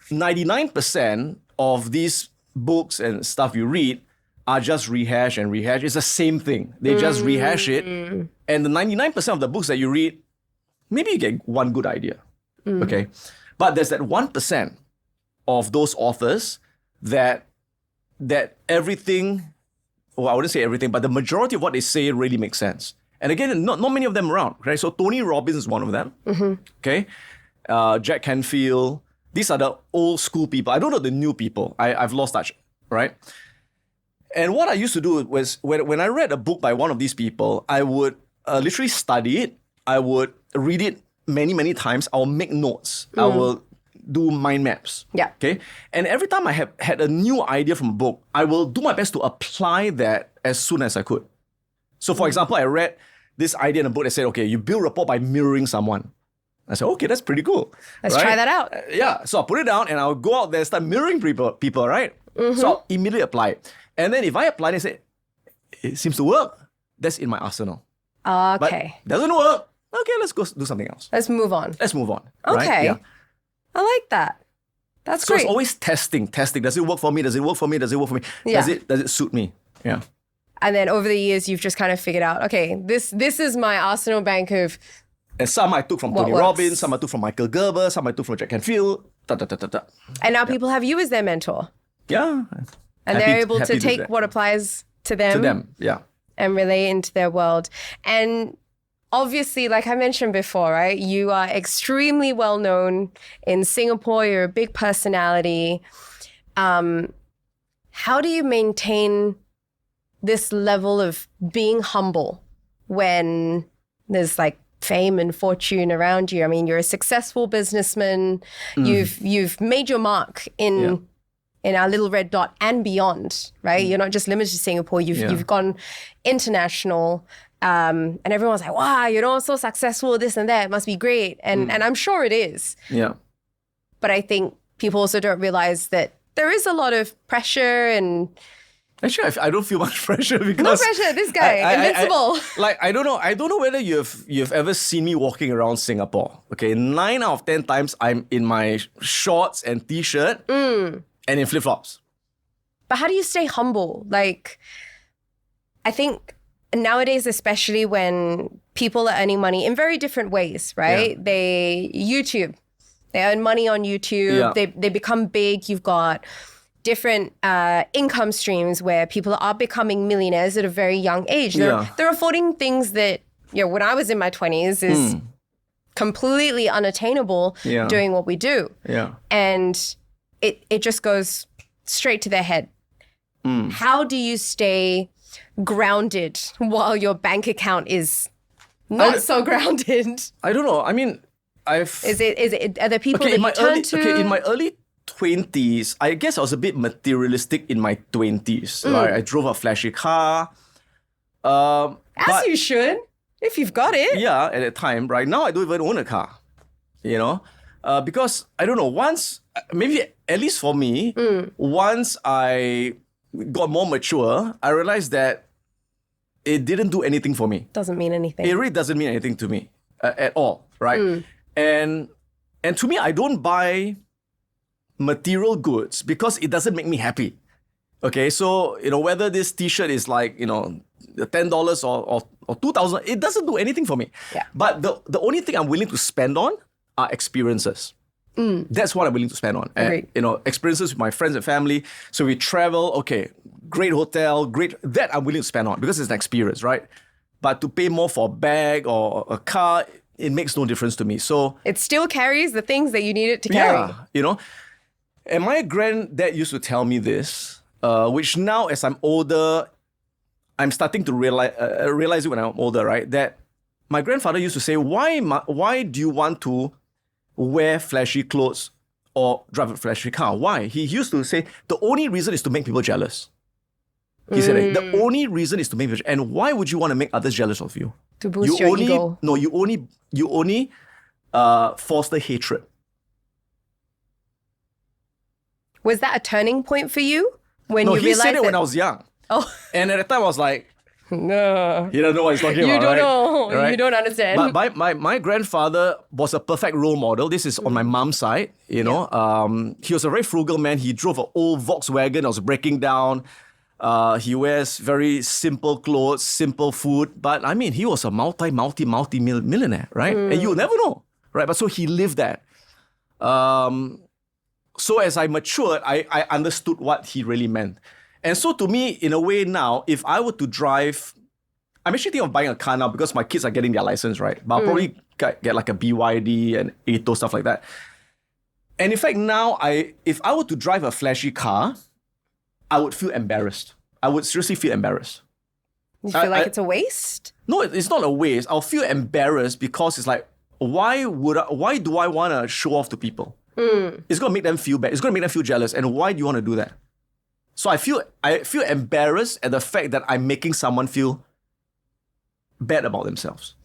Speaker 1: 99% of these books and stuff you read are just rehash and rehash. It's the same thing. They just rehash it. And the 99% of the books that you read, maybe you get one good idea. Okay. But there's that 1% of those authors that everything, well, I wouldn't say everything, but the majority of what they say really makes sense. And again, not many of them around, right? So Tony Robbins is one of them. Okay. Jack Canfield. These are the old school people. I don't know the new people. I've lost touch, right? And what I used to do was when I read a book by one of these people, I would literally study it. I would read it many, many times. I'll make notes. I will do mind maps.
Speaker 2: Yeah.
Speaker 1: Okay. And every time I have had a new idea from a book, I will do my best to apply that as soon as I could. So for example, I read this idea in a book that said, okay, you build rapport by mirroring someone. I said, okay, that's pretty cool.
Speaker 2: Let's try that out.
Speaker 1: Yeah. So I'll put it down and I'll go out there and start mirroring people, right? So I'll immediately apply it. And then if I apply it and say, it seems to work, that's in my arsenal.
Speaker 2: Okay.
Speaker 1: But doesn't work, okay, let's go do something else.
Speaker 2: Let's move on.
Speaker 1: Right?
Speaker 2: Okay.
Speaker 1: Yeah.
Speaker 2: I like that. That's
Speaker 1: So
Speaker 2: great.
Speaker 1: it's always testing. Does it work for me? Does it work for me? Does it work for me?
Speaker 2: Yeah.
Speaker 1: Does it suit me? Yeah.
Speaker 2: And then over the years, you've just kind of figured out, okay, this is my arsenal bank of...
Speaker 1: And some I took from
Speaker 2: What
Speaker 1: Tony
Speaker 2: works?
Speaker 1: Robbins, some I took from Michael Gerber, some I took from Jack Canfield.
Speaker 2: And now people have you as their mentor.
Speaker 1: Yeah.
Speaker 2: And they're able to take
Speaker 1: that.
Speaker 2: what applies to them,
Speaker 1: Yeah.
Speaker 2: and relay into their world. And obviously, like I mentioned before, right, you are extremely well known in Singapore. You're a big personality. How do you maintain this level of being humble when there's like fame and fortune around you? I mean, you're a successful businessman. You've made your mark in our little red dot and beyond, right? You're not just limited to Singapore. You've gone international, and everyone's like, "Wow, you're so successful, this and that. It must be great." And I'm sure it is.
Speaker 1: Yeah.
Speaker 2: But I think people also don't realize that there is a lot of pressure and...
Speaker 1: Actually, I don't feel much pressure because...
Speaker 2: No pressure, this guy, invincible.
Speaker 1: I don't know whether you've ever seen me walking around Singapore. Okay, 9 out of 10 times I'm in my shorts and t-shirt and in flip-flops.
Speaker 2: But how do you stay humble? Like, I think nowadays, especially when people are earning money in very different ways, right?
Speaker 1: Yeah.
Speaker 2: They earn money on YouTube.
Speaker 1: Yeah.
Speaker 2: They become big. You've got different income streams where people are becoming millionaires at a very young age. They're affording things that, when I was in my 20s is completely unattainable doing what we do.
Speaker 1: Yeah.
Speaker 2: And it just goes straight to their head. How do you stay grounded while your bank account is not so grounded?
Speaker 1: I don't know. I mean, are
Speaker 2: there people that you turn to?
Speaker 1: in my early 20s, I guess I was a bit materialistic in my 20s. Right? I drove a flashy car.
Speaker 2: As you should, if you've got it.
Speaker 1: Yeah, at that time. Right now, I don't even own a car. Because, I don't know, maybe at least for me, once I got more mature, I realized that it didn't do anything for me.
Speaker 2: Doesn't mean anything.
Speaker 1: It really doesn't mean anything to me at all, right? And to me, I don't buy material goods because it doesn't make me happy. Okay, so whether this t-shirt is like $10 or $2,000, it doesn't do anything for me.
Speaker 2: Yeah.
Speaker 1: But the only thing I'm willing to spend on are experiences. That's what I'm willing to spend on.
Speaker 2: Agreed.
Speaker 1: Experiences with my friends and family. So we travel, okay, great hotel, that I'm willing to spend on because it's an experience, right? But to pay more for a bag or a car, it makes no difference to me. So
Speaker 2: it still carries the things that you need it to carry.
Speaker 1: Yeah, And my granddad used to tell me this, which now as I'm older, I'm starting to realize it when I'm older, right? That my grandfather used to say, why do you want to wear flashy clothes or drive a flashy car? Why? He used to say, the only reason is to make people jealous. He said, the only reason is to make people jealous. And why would you want to make others jealous of you?
Speaker 2: To boost your ego.
Speaker 1: No, you only foster hatred.
Speaker 2: Was that a turning point for you? When
Speaker 1: No,
Speaker 2: you
Speaker 1: he
Speaker 2: realized
Speaker 1: said it
Speaker 2: that...
Speaker 1: when I was young.
Speaker 2: Oh.
Speaker 1: And at the time I was like,
Speaker 2: No.
Speaker 1: he doesn't know what he's talking
Speaker 2: You
Speaker 1: about,
Speaker 2: don't
Speaker 1: right?
Speaker 2: know.
Speaker 1: Right?
Speaker 2: You don't understand.
Speaker 1: But my grandfather was a perfect role model. This is on my mom's side, you know. He was a very frugal man. He drove an old Volkswagen that was breaking down. He wears very simple clothes, simple food. But I mean, he was a multi-millionaire, right? And you'll never know, right? But so he lived that. So as I matured, I understood what he really meant. And so to me, in a way now, if I were to drive, I'm actually thinking of buying a car now because my kids are getting their license, right? But I'll probably get like a BYD and Ato, stuff like that. And in fact, now, if I were to drive a flashy car, I would feel embarrassed. I would seriously feel embarrassed.
Speaker 2: You feel like it's a waste?
Speaker 1: No, it's not a waste. I'll feel embarrassed because it's like, why do I want to show off to people? It's going to make them feel bad. It's going to make them feel jealous. And why do you want to do that? So I feel embarrassed at the fact that I'm making someone feel bad about themselves.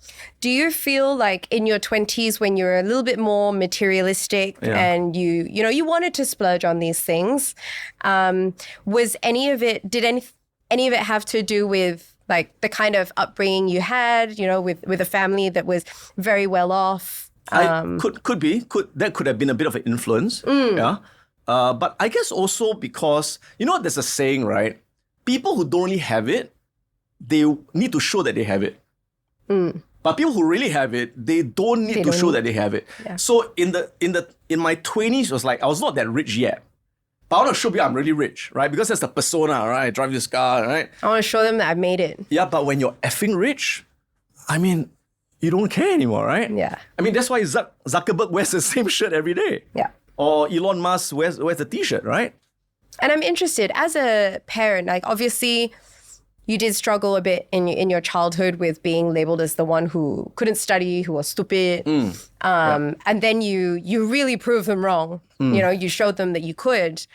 Speaker 2: Do you feel like in your 20s when you're a little bit more materialistic and you wanted to splurge on these things, was any of it, did any of it have to do with like the kind of upbringing you had, you know, with a family that was very well off?
Speaker 1: That could have been a bit of an influence. Yeah. But I guess also because, you know, there's a saying, right? People who don't really have it, they need to show that they have it. But people who really have it, they don't need to show that they have it. Yeah. So in my 20s, it was like I was not that rich yet. But I want to show people I'm really rich, right? Because that's the persona, right? I drive this car, right?
Speaker 2: I want to show them that I've made it.
Speaker 1: Yeah, but when you're effing rich, I mean, you don't care anymore, right?
Speaker 2: Yeah.
Speaker 1: I mean, that's why Zuckerberg wears the same shirt every day.
Speaker 2: Yeah.
Speaker 1: Or Elon Musk wears a t-shirt, right?
Speaker 2: And I'm interested, as a parent, like obviously you did struggle a bit in your childhood with being labeled as the one who couldn't study, who was stupid. And then you really proved them wrong. You know, you showed them that you could.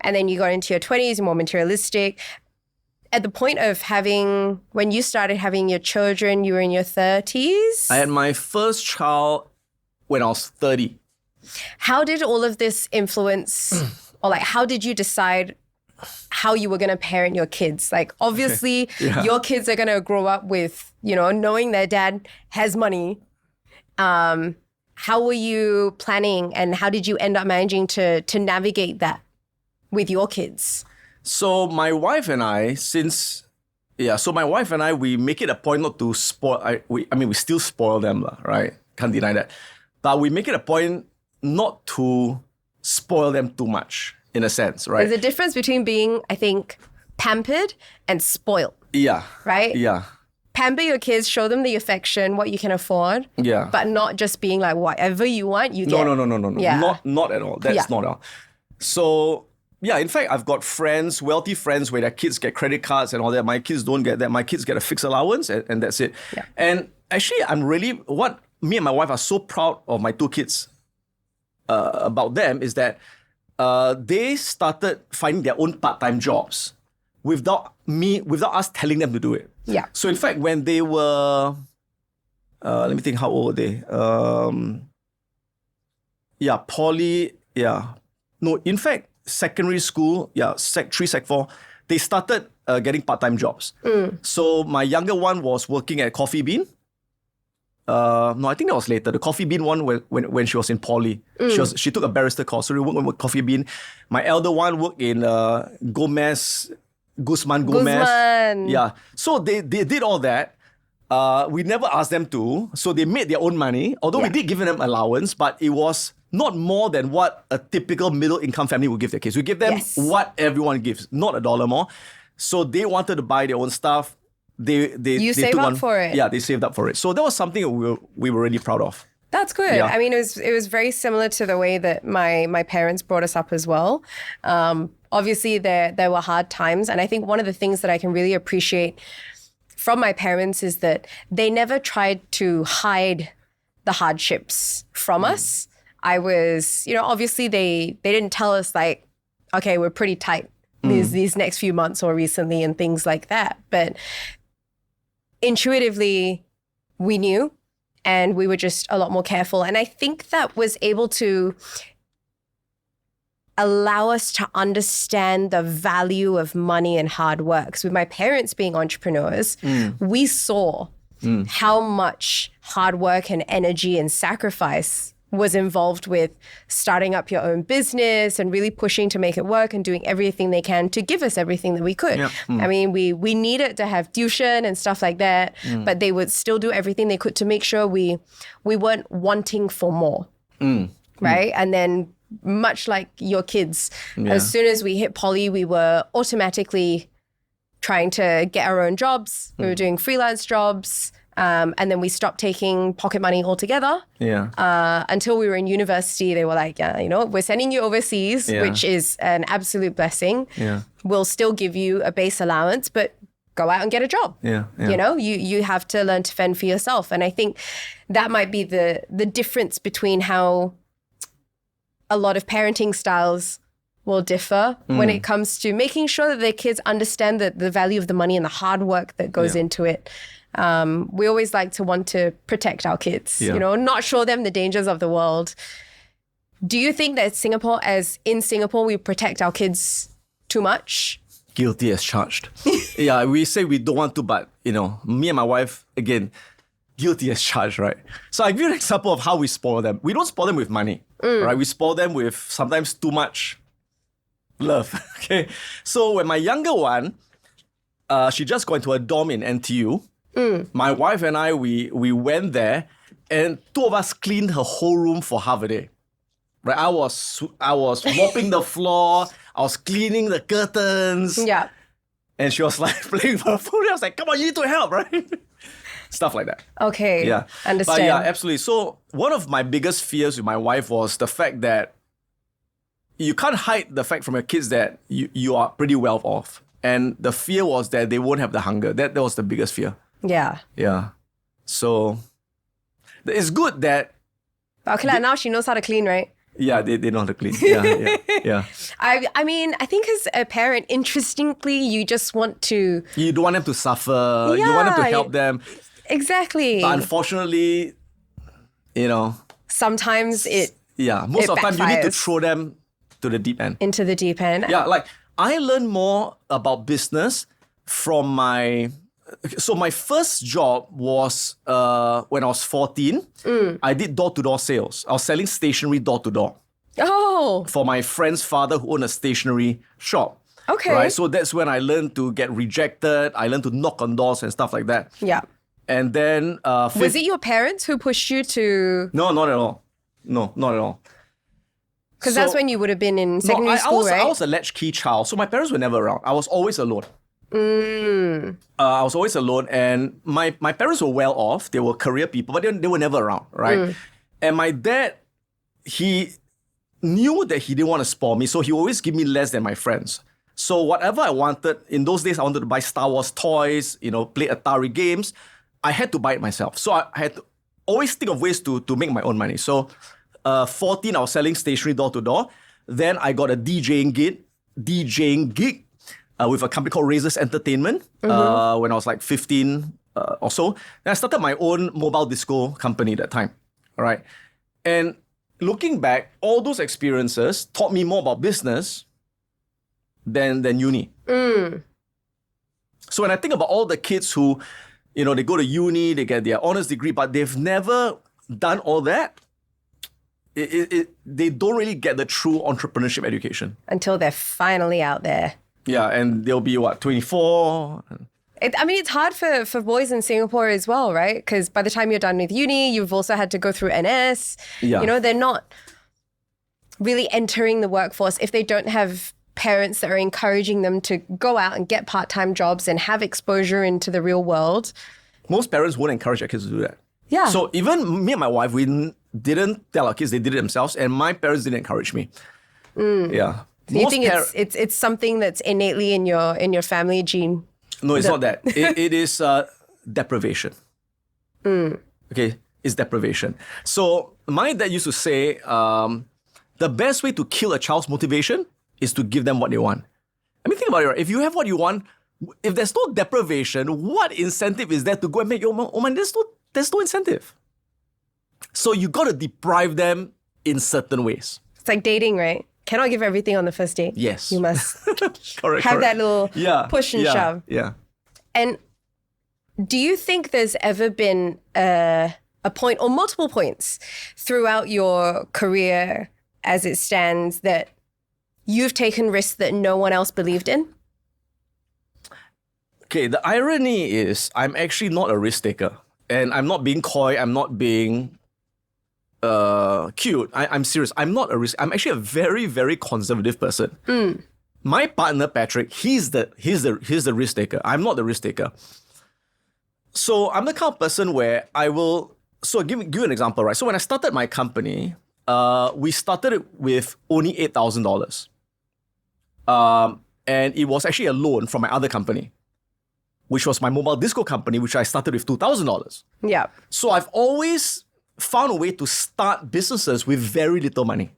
Speaker 2: And then you got into your 20s, you're more materialistic. At the point of when you started having your children, you were in your 30s?
Speaker 1: I had my first child when I was 30.
Speaker 2: How did all of this influence, or like how did you decide how you were going to parent your kids? Like obviously your kids are going to grow up with, you know, knowing their dad has money. How were you planning and how did you end up managing to navigate that with your kids?
Speaker 1: So my wife and I, we make it a point not to spoil. We still spoil them, right? Can't deny that. But we make it a point not to spoil them too much, in a sense, right?
Speaker 2: There's a difference between being, I think, pampered and spoiled. Yeah. Right?
Speaker 1: Yeah.
Speaker 2: Pamper your kids, show them the affection, what you can afford.
Speaker 1: Yeah.
Speaker 2: But not just being like, whatever you want, you get.
Speaker 1: No. Yeah. Not at all. That's not at all. So, yeah, in fact, I've got wealthy friends where their kids get credit cards and all that. My kids don't get that. My kids get a fixed allowance and that's it. Yeah. And actually, what me and my wife are so proud of my two kids about them is that they started finding their own part-time jobs without us telling them to do it.
Speaker 2: Yeah.
Speaker 1: So in fact, when they were, let me think, how old were they? Poly, No, in fact, secondary school, Sec 3, Sec 4, they started getting part-time jobs. So my younger one was working at Coffee Bean. No, I think that was later. The Coffee Bean one when she was in poly. She took a barrister course, so we worked with Coffee Bean. My elder one worked in Guzman. Yeah. So they did all that. We never asked them to. So they made their own money. Although we did give them allowance, but it was not more than what a typical middle-income family would give their kids. We give them what everyone gives, not $1 more. So they wanted to buy their own stuff. They
Speaker 2: saved up for it.
Speaker 1: Yeah, they saved up for it. So that was something we were really proud of.
Speaker 2: That's good.
Speaker 1: Yeah.
Speaker 2: I mean, it was very similar to the way that my parents brought us up as well. Obviously, there were hard times. And I think one of the things that I can really appreciate from my parents is that they never tried to hide the hardships from us. I was, obviously they didn't tell us like, okay, we're pretty tight these next few months or recently and things like that. But intuitively, we knew. And we were just a lot more careful. And I think that was able to allow us to understand the value of money and hard work. So with my parents being entrepreneurs, we saw how much hard work and energy and sacrifice was involved with starting up your own business and really pushing to make it work and doing everything they can to give us everything that we could.
Speaker 1: Yeah.
Speaker 2: I mean, we needed to have tuition and stuff like that, but they would still do everything they could to make sure we weren't wanting for more, right? And then much like your kids, as soon as we hit poly, we were automatically trying to get our own jobs. We were doing freelance jobs. And then we stopped taking pocket money altogether. Until we were in university, they were like, we're sending you overseas, which is an absolute blessing. We'll still give you a base allowance, but go out and get a job. You have to learn to fend for yourself. And I think that might be the difference between how a lot of parenting styles will differ when it comes to making sure that their kids understand the value of the money and the hard work that goes into it. We always like to want to protect our kids, not show them the dangers of the world. Do you think that in Singapore, we protect our kids too much?
Speaker 1: Guilty as charged. Yeah, we say we don't want to, but, me and my wife, again, guilty as charged, right? So I give you an example of how we spoil them. We don't spoil them with money, right? We spoil them with sometimes too much love, okay? So when my younger one, she just got into a dorm in NTU, my wife and I, we went there and two of us cleaned her whole room for half a day. Right? I was mopping the floor, I was cleaning the curtains.
Speaker 2: Yeah.
Speaker 1: And she was like playing with her phone. I was like, come on, you need to help, right? Stuff like that.
Speaker 2: Okay.
Speaker 1: Yeah.
Speaker 2: Understand.
Speaker 1: But yeah, absolutely. So one of my biggest fears with my wife was the fact that you can't hide the fact from your kids that you are pretty well off. And the fear was that they won't have the hunger. That was the biggest fear.
Speaker 2: Yeah.
Speaker 1: Yeah. So it's good that...
Speaker 2: Okay, now she knows how to clean, right?
Speaker 1: Yeah, they know how to clean. Yeah.
Speaker 2: I mean, I think as a parent, interestingly, you just want to...
Speaker 1: You don't want them to suffer. You want them to help them.
Speaker 2: Exactly.
Speaker 1: But unfortunately,
Speaker 2: sometimes it
Speaker 1: most of the time, you need to
Speaker 2: backfires.
Speaker 1: throw them to the deep end.
Speaker 2: Into the deep end.
Speaker 1: Yeah, like I learned more about business from my... So my first job was when I was 14. I did door-to-door sales. I was selling stationery door-to-door
Speaker 2: Oh.
Speaker 1: for my friend's father who owned a stationery shop.
Speaker 2: Okay.
Speaker 1: Right? So that's when I learned to get rejected. I learned to knock on doors and stuff like that.
Speaker 2: Yeah.
Speaker 1: And then...
Speaker 2: Was it your parents who pushed you to...
Speaker 1: No, not at all. No, not at all.
Speaker 2: Because that's when you would have been in secondary school, right?
Speaker 1: I was a latchkey child, so my parents were never around. I was always alone. I was always alone, and my parents were well off. They were career people, but they were never around, right? And my dad, he knew that he didn't want to spoil me, so he always give me less than my friends. So whatever I wanted, in those days I wanted to buy Star Wars toys, play Atari games, I had to buy it myself. So I had to always think of ways to make my own money. So 14, I was selling stationery door to door. Then I got a DJing gig with a company called Razors Entertainment when I was like 15 or so. Then I started my own mobile disco company that time. All right. And looking back, all those experiences taught me more about business than uni. So when I think about all the kids who, they go to uni, they get their honors degree, but they've never done all that, they don't really get the true entrepreneurship education.
Speaker 2: Until they're finally out there.
Speaker 1: Yeah, and they'll be, 24?
Speaker 2: It's hard for boys in Singapore as well, right? Because by the time you're done with uni, you've also had to go through NS.
Speaker 1: Yeah.
Speaker 2: They're not really entering the workforce if they don't have parents that are encouraging them to go out and get part-time jobs and have exposure into the real world.
Speaker 1: Most parents won't encourage their kids to do that.
Speaker 2: Yeah.
Speaker 1: So even me and my wife, we didn't tell our kids, they did it themselves, and my parents didn't encourage me. Yeah.
Speaker 2: Do you think it's something that's innately in your family gene?
Speaker 1: No, it's not that. It is deprivation. Okay, it's deprivation. So my dad used to say, the best way to kill a child's motivation is to give them what they want. I mean, think about it, right? If you have what you want, if there's no deprivation, what incentive is there to go and make your own money? There's no incentive. So you got to deprive them in certain ways.
Speaker 2: It's like dating, right? Cannot give everything on the first date.
Speaker 1: Yes.
Speaker 2: You must
Speaker 1: correct,
Speaker 2: have that little push and shove.
Speaker 1: Yeah.
Speaker 2: And do you think there's ever been a point or multiple points throughout your career as it stands that you've taken risks that no one else believed in?
Speaker 1: Okay, the irony is I'm actually not a risk taker. And I'm not being coy, I'm not being cute. I'm serious. I'm not a risk. I'm actually a very, very conservative person. My partner Patrick, he's the risk taker. I'm not the risk taker. So I'm the kind of person where I will. So give you an example, right? So when I started my company, we started it with only $8,000, and it was actually a loan from my other company, which was my mobile disco company, which I started with $2,000.
Speaker 2: Yeah.
Speaker 1: So I've always found a way to start businesses with very little money.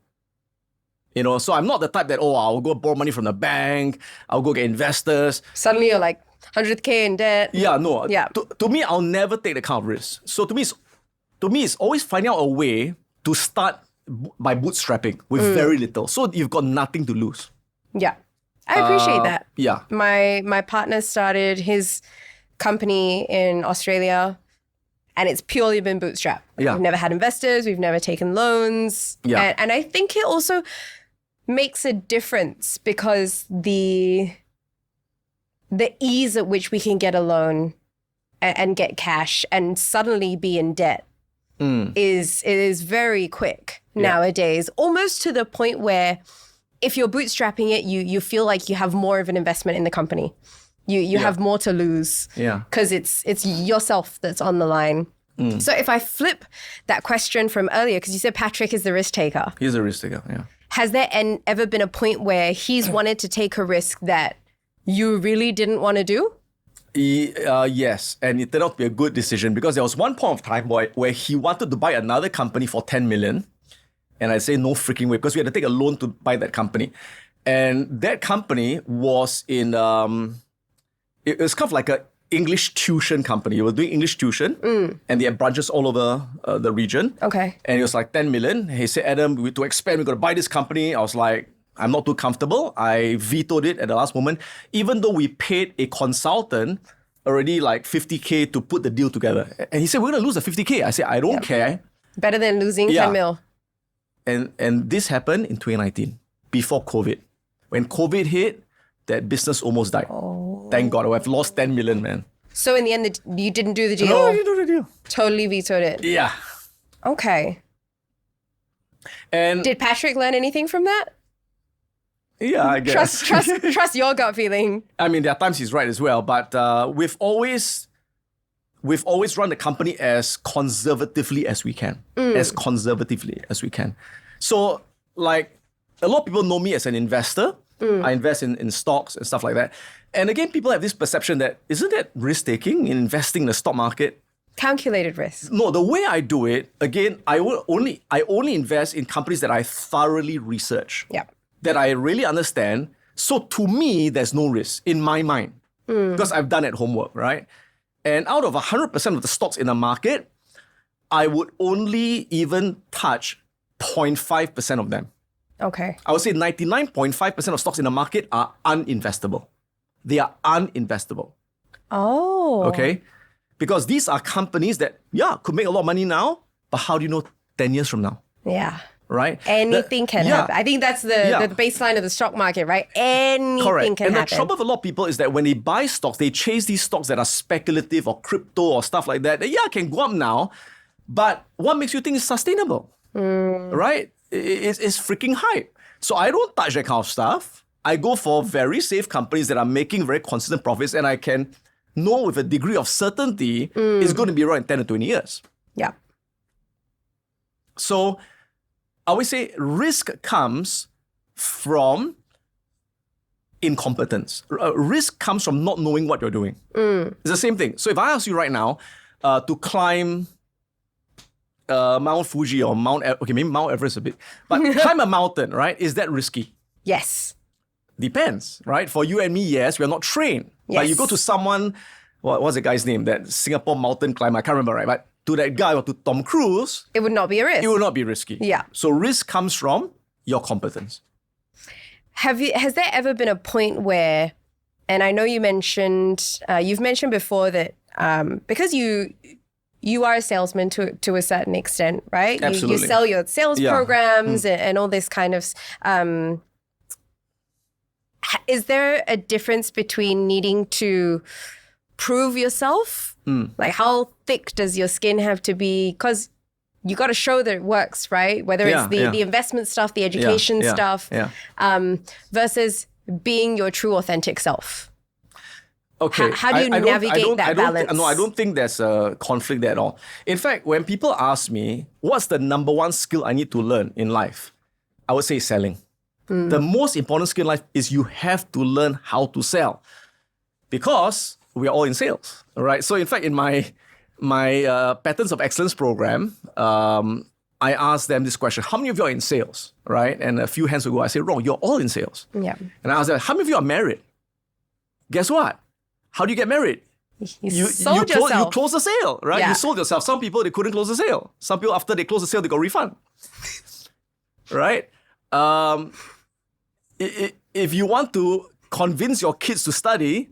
Speaker 1: You know, so I'm not the type that, I'll go borrow money from the bank, I'll go get investors.
Speaker 2: Suddenly you're like 100K in debt.
Speaker 1: Yeah, no.
Speaker 2: Yeah.
Speaker 1: To me, I'll never take the kind of risk. So to me, it's always finding out a way to start by bootstrapping with very little. So you've got nothing to lose.
Speaker 2: Yeah. I appreciate that.
Speaker 1: Yeah.
Speaker 2: My partner started his company in Australia, and it's purely been bootstrap.
Speaker 1: Yeah.
Speaker 2: We've never had investors. We've never taken loans.
Speaker 1: Yeah.
Speaker 2: And I think it also makes a difference because the ease at which we can get a loan and get cash and suddenly be in debt is very quick nowadays, almost to the point where if you're bootstrapping it, you feel like you have more of an investment in the company. You have more to lose because it's yourself that's on the line. So if I flip that question from earlier, because you said Patrick is the risk taker.
Speaker 1: He's a risk taker, yeah.
Speaker 2: Has there ever been a point where he's wanted to take a risk that you really didn't want to do?
Speaker 1: Yes, and it turned out to be a good decision because there was one point of time where he wanted to buy another company for 10 million. And I say no freaking way because we had to take a loan to buy that company. And that company was in, it was kind of like an English tuition company. It was doing English tuition and they had branches all over the region.
Speaker 2: Okay.
Speaker 1: And it was like 10 million. He said, Adam, to expand, we're going to buy this company. I was like, I'm not too comfortable. I vetoed it at the last moment, even though we paid a consultant already like 50K to put the deal together. And he said, we're going to lose the 50K. I said, I don't care.
Speaker 2: Better than losing 10 mil.
Speaker 1: And this happened in 2019, before COVID. When COVID hit, that business almost died. Oh. Thank God. I've lost 10 million, man.
Speaker 2: So in the end, you didn't do the deal?
Speaker 1: No, I didn't do the deal.
Speaker 2: Totally vetoed it?
Speaker 1: Yeah.
Speaker 2: Okay.
Speaker 1: And
Speaker 2: did Patrick learn anything from that?
Speaker 1: Yeah, I guess.
Speaker 2: Trust your gut feeling.
Speaker 1: I mean, there are times he's right as well, but we've always run the company as conservatively as we can. As conservatively as we can. So, like, a lot of people know me as an investor. I invest in stocks and stuff like that. And again, people have this perception that, isn't that risk-taking in investing in the stock market?
Speaker 2: Calculated risk.
Speaker 1: No, the way I do it, again, I only invest in companies that I thoroughly research.
Speaker 2: Yeah.
Speaker 1: That I really understand. So to me, there's no risk in my mind. Because I've done it homework, right? And out of 100% of the stocks in the market, I would only even touch 0.5% of them.
Speaker 2: Okay.
Speaker 1: I would say 99.5% of stocks in the market are uninvestable. They are uninvestable.
Speaker 2: Oh.
Speaker 1: Okay? Because these are companies that, could make a lot of money now, but how do you know 10 years from now?
Speaker 2: Yeah.
Speaker 1: Right?
Speaker 2: Anything can happen. I think that's the baseline of the stock market, right? Anything can happen.
Speaker 1: And the trouble with a lot of people is that when they buy stocks, they chase these stocks that are speculative or crypto or stuff like that. Can go up now, but what makes you think it's sustainable? Right? It's freaking hype. So I don't touch that kind of stuff. I go for very safe companies that are making very consistent profits, and I can know with a degree of certainty it's going to be around 10 to 20 years.
Speaker 2: Yeah.
Speaker 1: So I always say risk comes from incompetence. Risk comes from not knowing what you're doing. It's the same thing. So if I ask you right now to climb Mount Fuji or maybe Mount Everest a bit, but climb a mountain, right? Is that risky?
Speaker 2: Yes.
Speaker 1: Depends, right? For you and me, yes, we are not trained.
Speaker 2: Yes.
Speaker 1: But you go to someone, what's the guy's name? That Singapore mountain climber, I can't remember, right? But to that guy or to Tom Cruise,
Speaker 2: it would not be a risk.
Speaker 1: It would not be risky.
Speaker 2: Yeah.
Speaker 1: So risk comes from your competence.
Speaker 2: Has there ever been a point where, and I know you've mentioned before that because you are a salesman to a certain extent, right?
Speaker 1: Absolutely.
Speaker 2: You sell your sales programs and all this kind of. Is there a difference between needing to prove yourself? Like how thick does your skin have to be? Because you got to show that it works, right? Whether it's the investment stuff, the education stuff, versus being your true authentic self.
Speaker 1: Okay.
Speaker 2: How do you navigate that balance?
Speaker 1: No, I don't think there's a conflict there at all. In fact, when people ask me, what's the number one skill I need to learn in life? I would say selling. The most important skill in life is you have to learn how to sell, because we are all in sales, right? So in fact, in my Patterns of Excellence program, I asked them this question: how many of you are in sales, right? And a few hands ago, I said, wrong, you're all in sales.
Speaker 2: Yeah.
Speaker 1: And I asked them, how many of you are married? Guess what? How do you get married?
Speaker 2: You sold yourself.
Speaker 1: You close the sale, right?
Speaker 2: Yeah.
Speaker 1: You sold yourself. Some people, they couldn't close the sale. Some people, after they close the sale, they got refund. Right? If you want to convince your kids to study,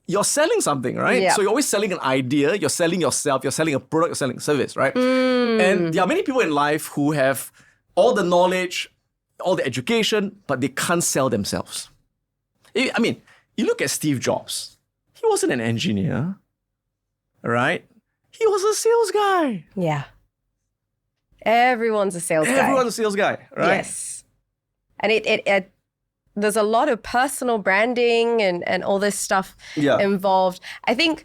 Speaker 1: you're selling something, right?
Speaker 2: Yeah.
Speaker 1: So you're always selling an idea, you're selling yourself, you're selling a product, you're selling a service, right? And there are many people in life who have all the knowledge, all the education, but they can't sell themselves. I mean, you look at Steve Jobs. He wasn't an engineer, right? He was a sales guy.
Speaker 2: Yeah. Everyone's a sales guy.
Speaker 1: Everyone's a sales guy, right?
Speaker 2: Yes. And it there's a lot of personal branding and all this stuff involved. I think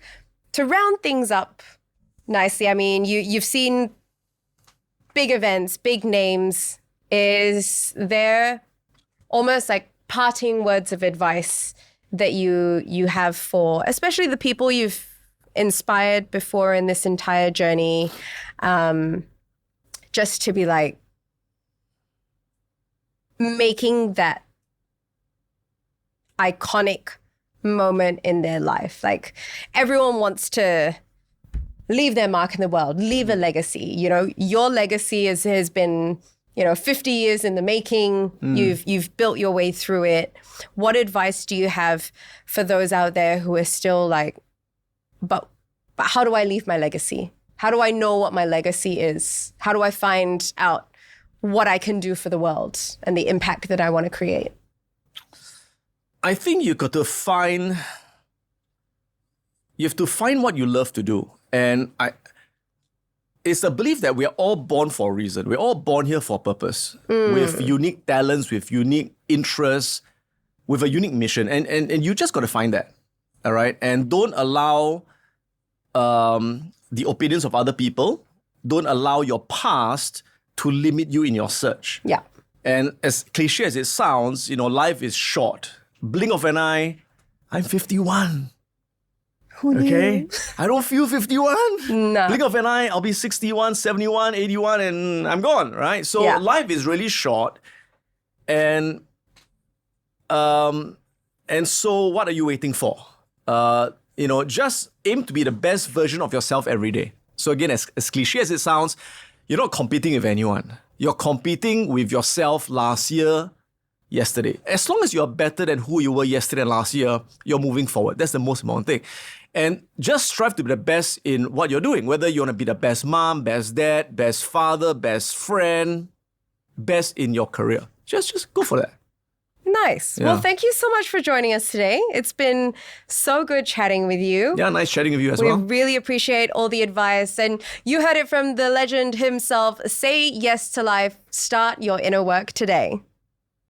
Speaker 2: to round things up nicely, I mean, you've seen big events, big names. Is there almost like parting words of advice that you have for, especially the people you've inspired before in this entire journey, just to be like making that iconic moment in their life? Like everyone wants to leave their mark in the world, leave a legacy. You know, your legacy has been, 50 years in the making. You've built your way through it. What advice do you have for those out there who are still like, but how do I leave my legacy? How do I know what my legacy is? How do I find out what I can do for the world and the impact that I want to create?
Speaker 1: I think you have to find what you love to do. And it's a belief that we are all born for a reason. We're all born here for a purpose, with unique talents, with unique interests, with a unique mission. And you just got to find that, all right? And don't allow the opinions of other people. Don't allow your past to limit you in your search.
Speaker 2: Yeah.
Speaker 1: And as cliche as it sounds, life is short. Blink of an eye, I'm 51.
Speaker 2: Who knew?
Speaker 1: Okay? I don't feel 51.
Speaker 2: No.
Speaker 1: Blink of an eye, I'll be 61, 71, 81, and I'm gone, right? So life is really short. And so what are you waiting for? Just aim to be the best version of yourself every day. So again, as cliche as it sounds, you're not competing with anyone. You're competing with yourself last year, yesterday. As long as you're better than who you were yesterday and last year, you're moving forward. That's the most important thing. And just strive to be the best in what you're doing. Whether you want to be the best mom, best dad, best father, best friend, best in your career. Just go for that.
Speaker 2: Nice.
Speaker 1: Yeah.
Speaker 2: Well, thank you so much for joining us today. It's been so good chatting with you.
Speaker 1: Yeah, nice chatting with you as well.
Speaker 2: We really appreciate all the advice. And you heard it from the legend himself. Say yes to life. Start your inner work today.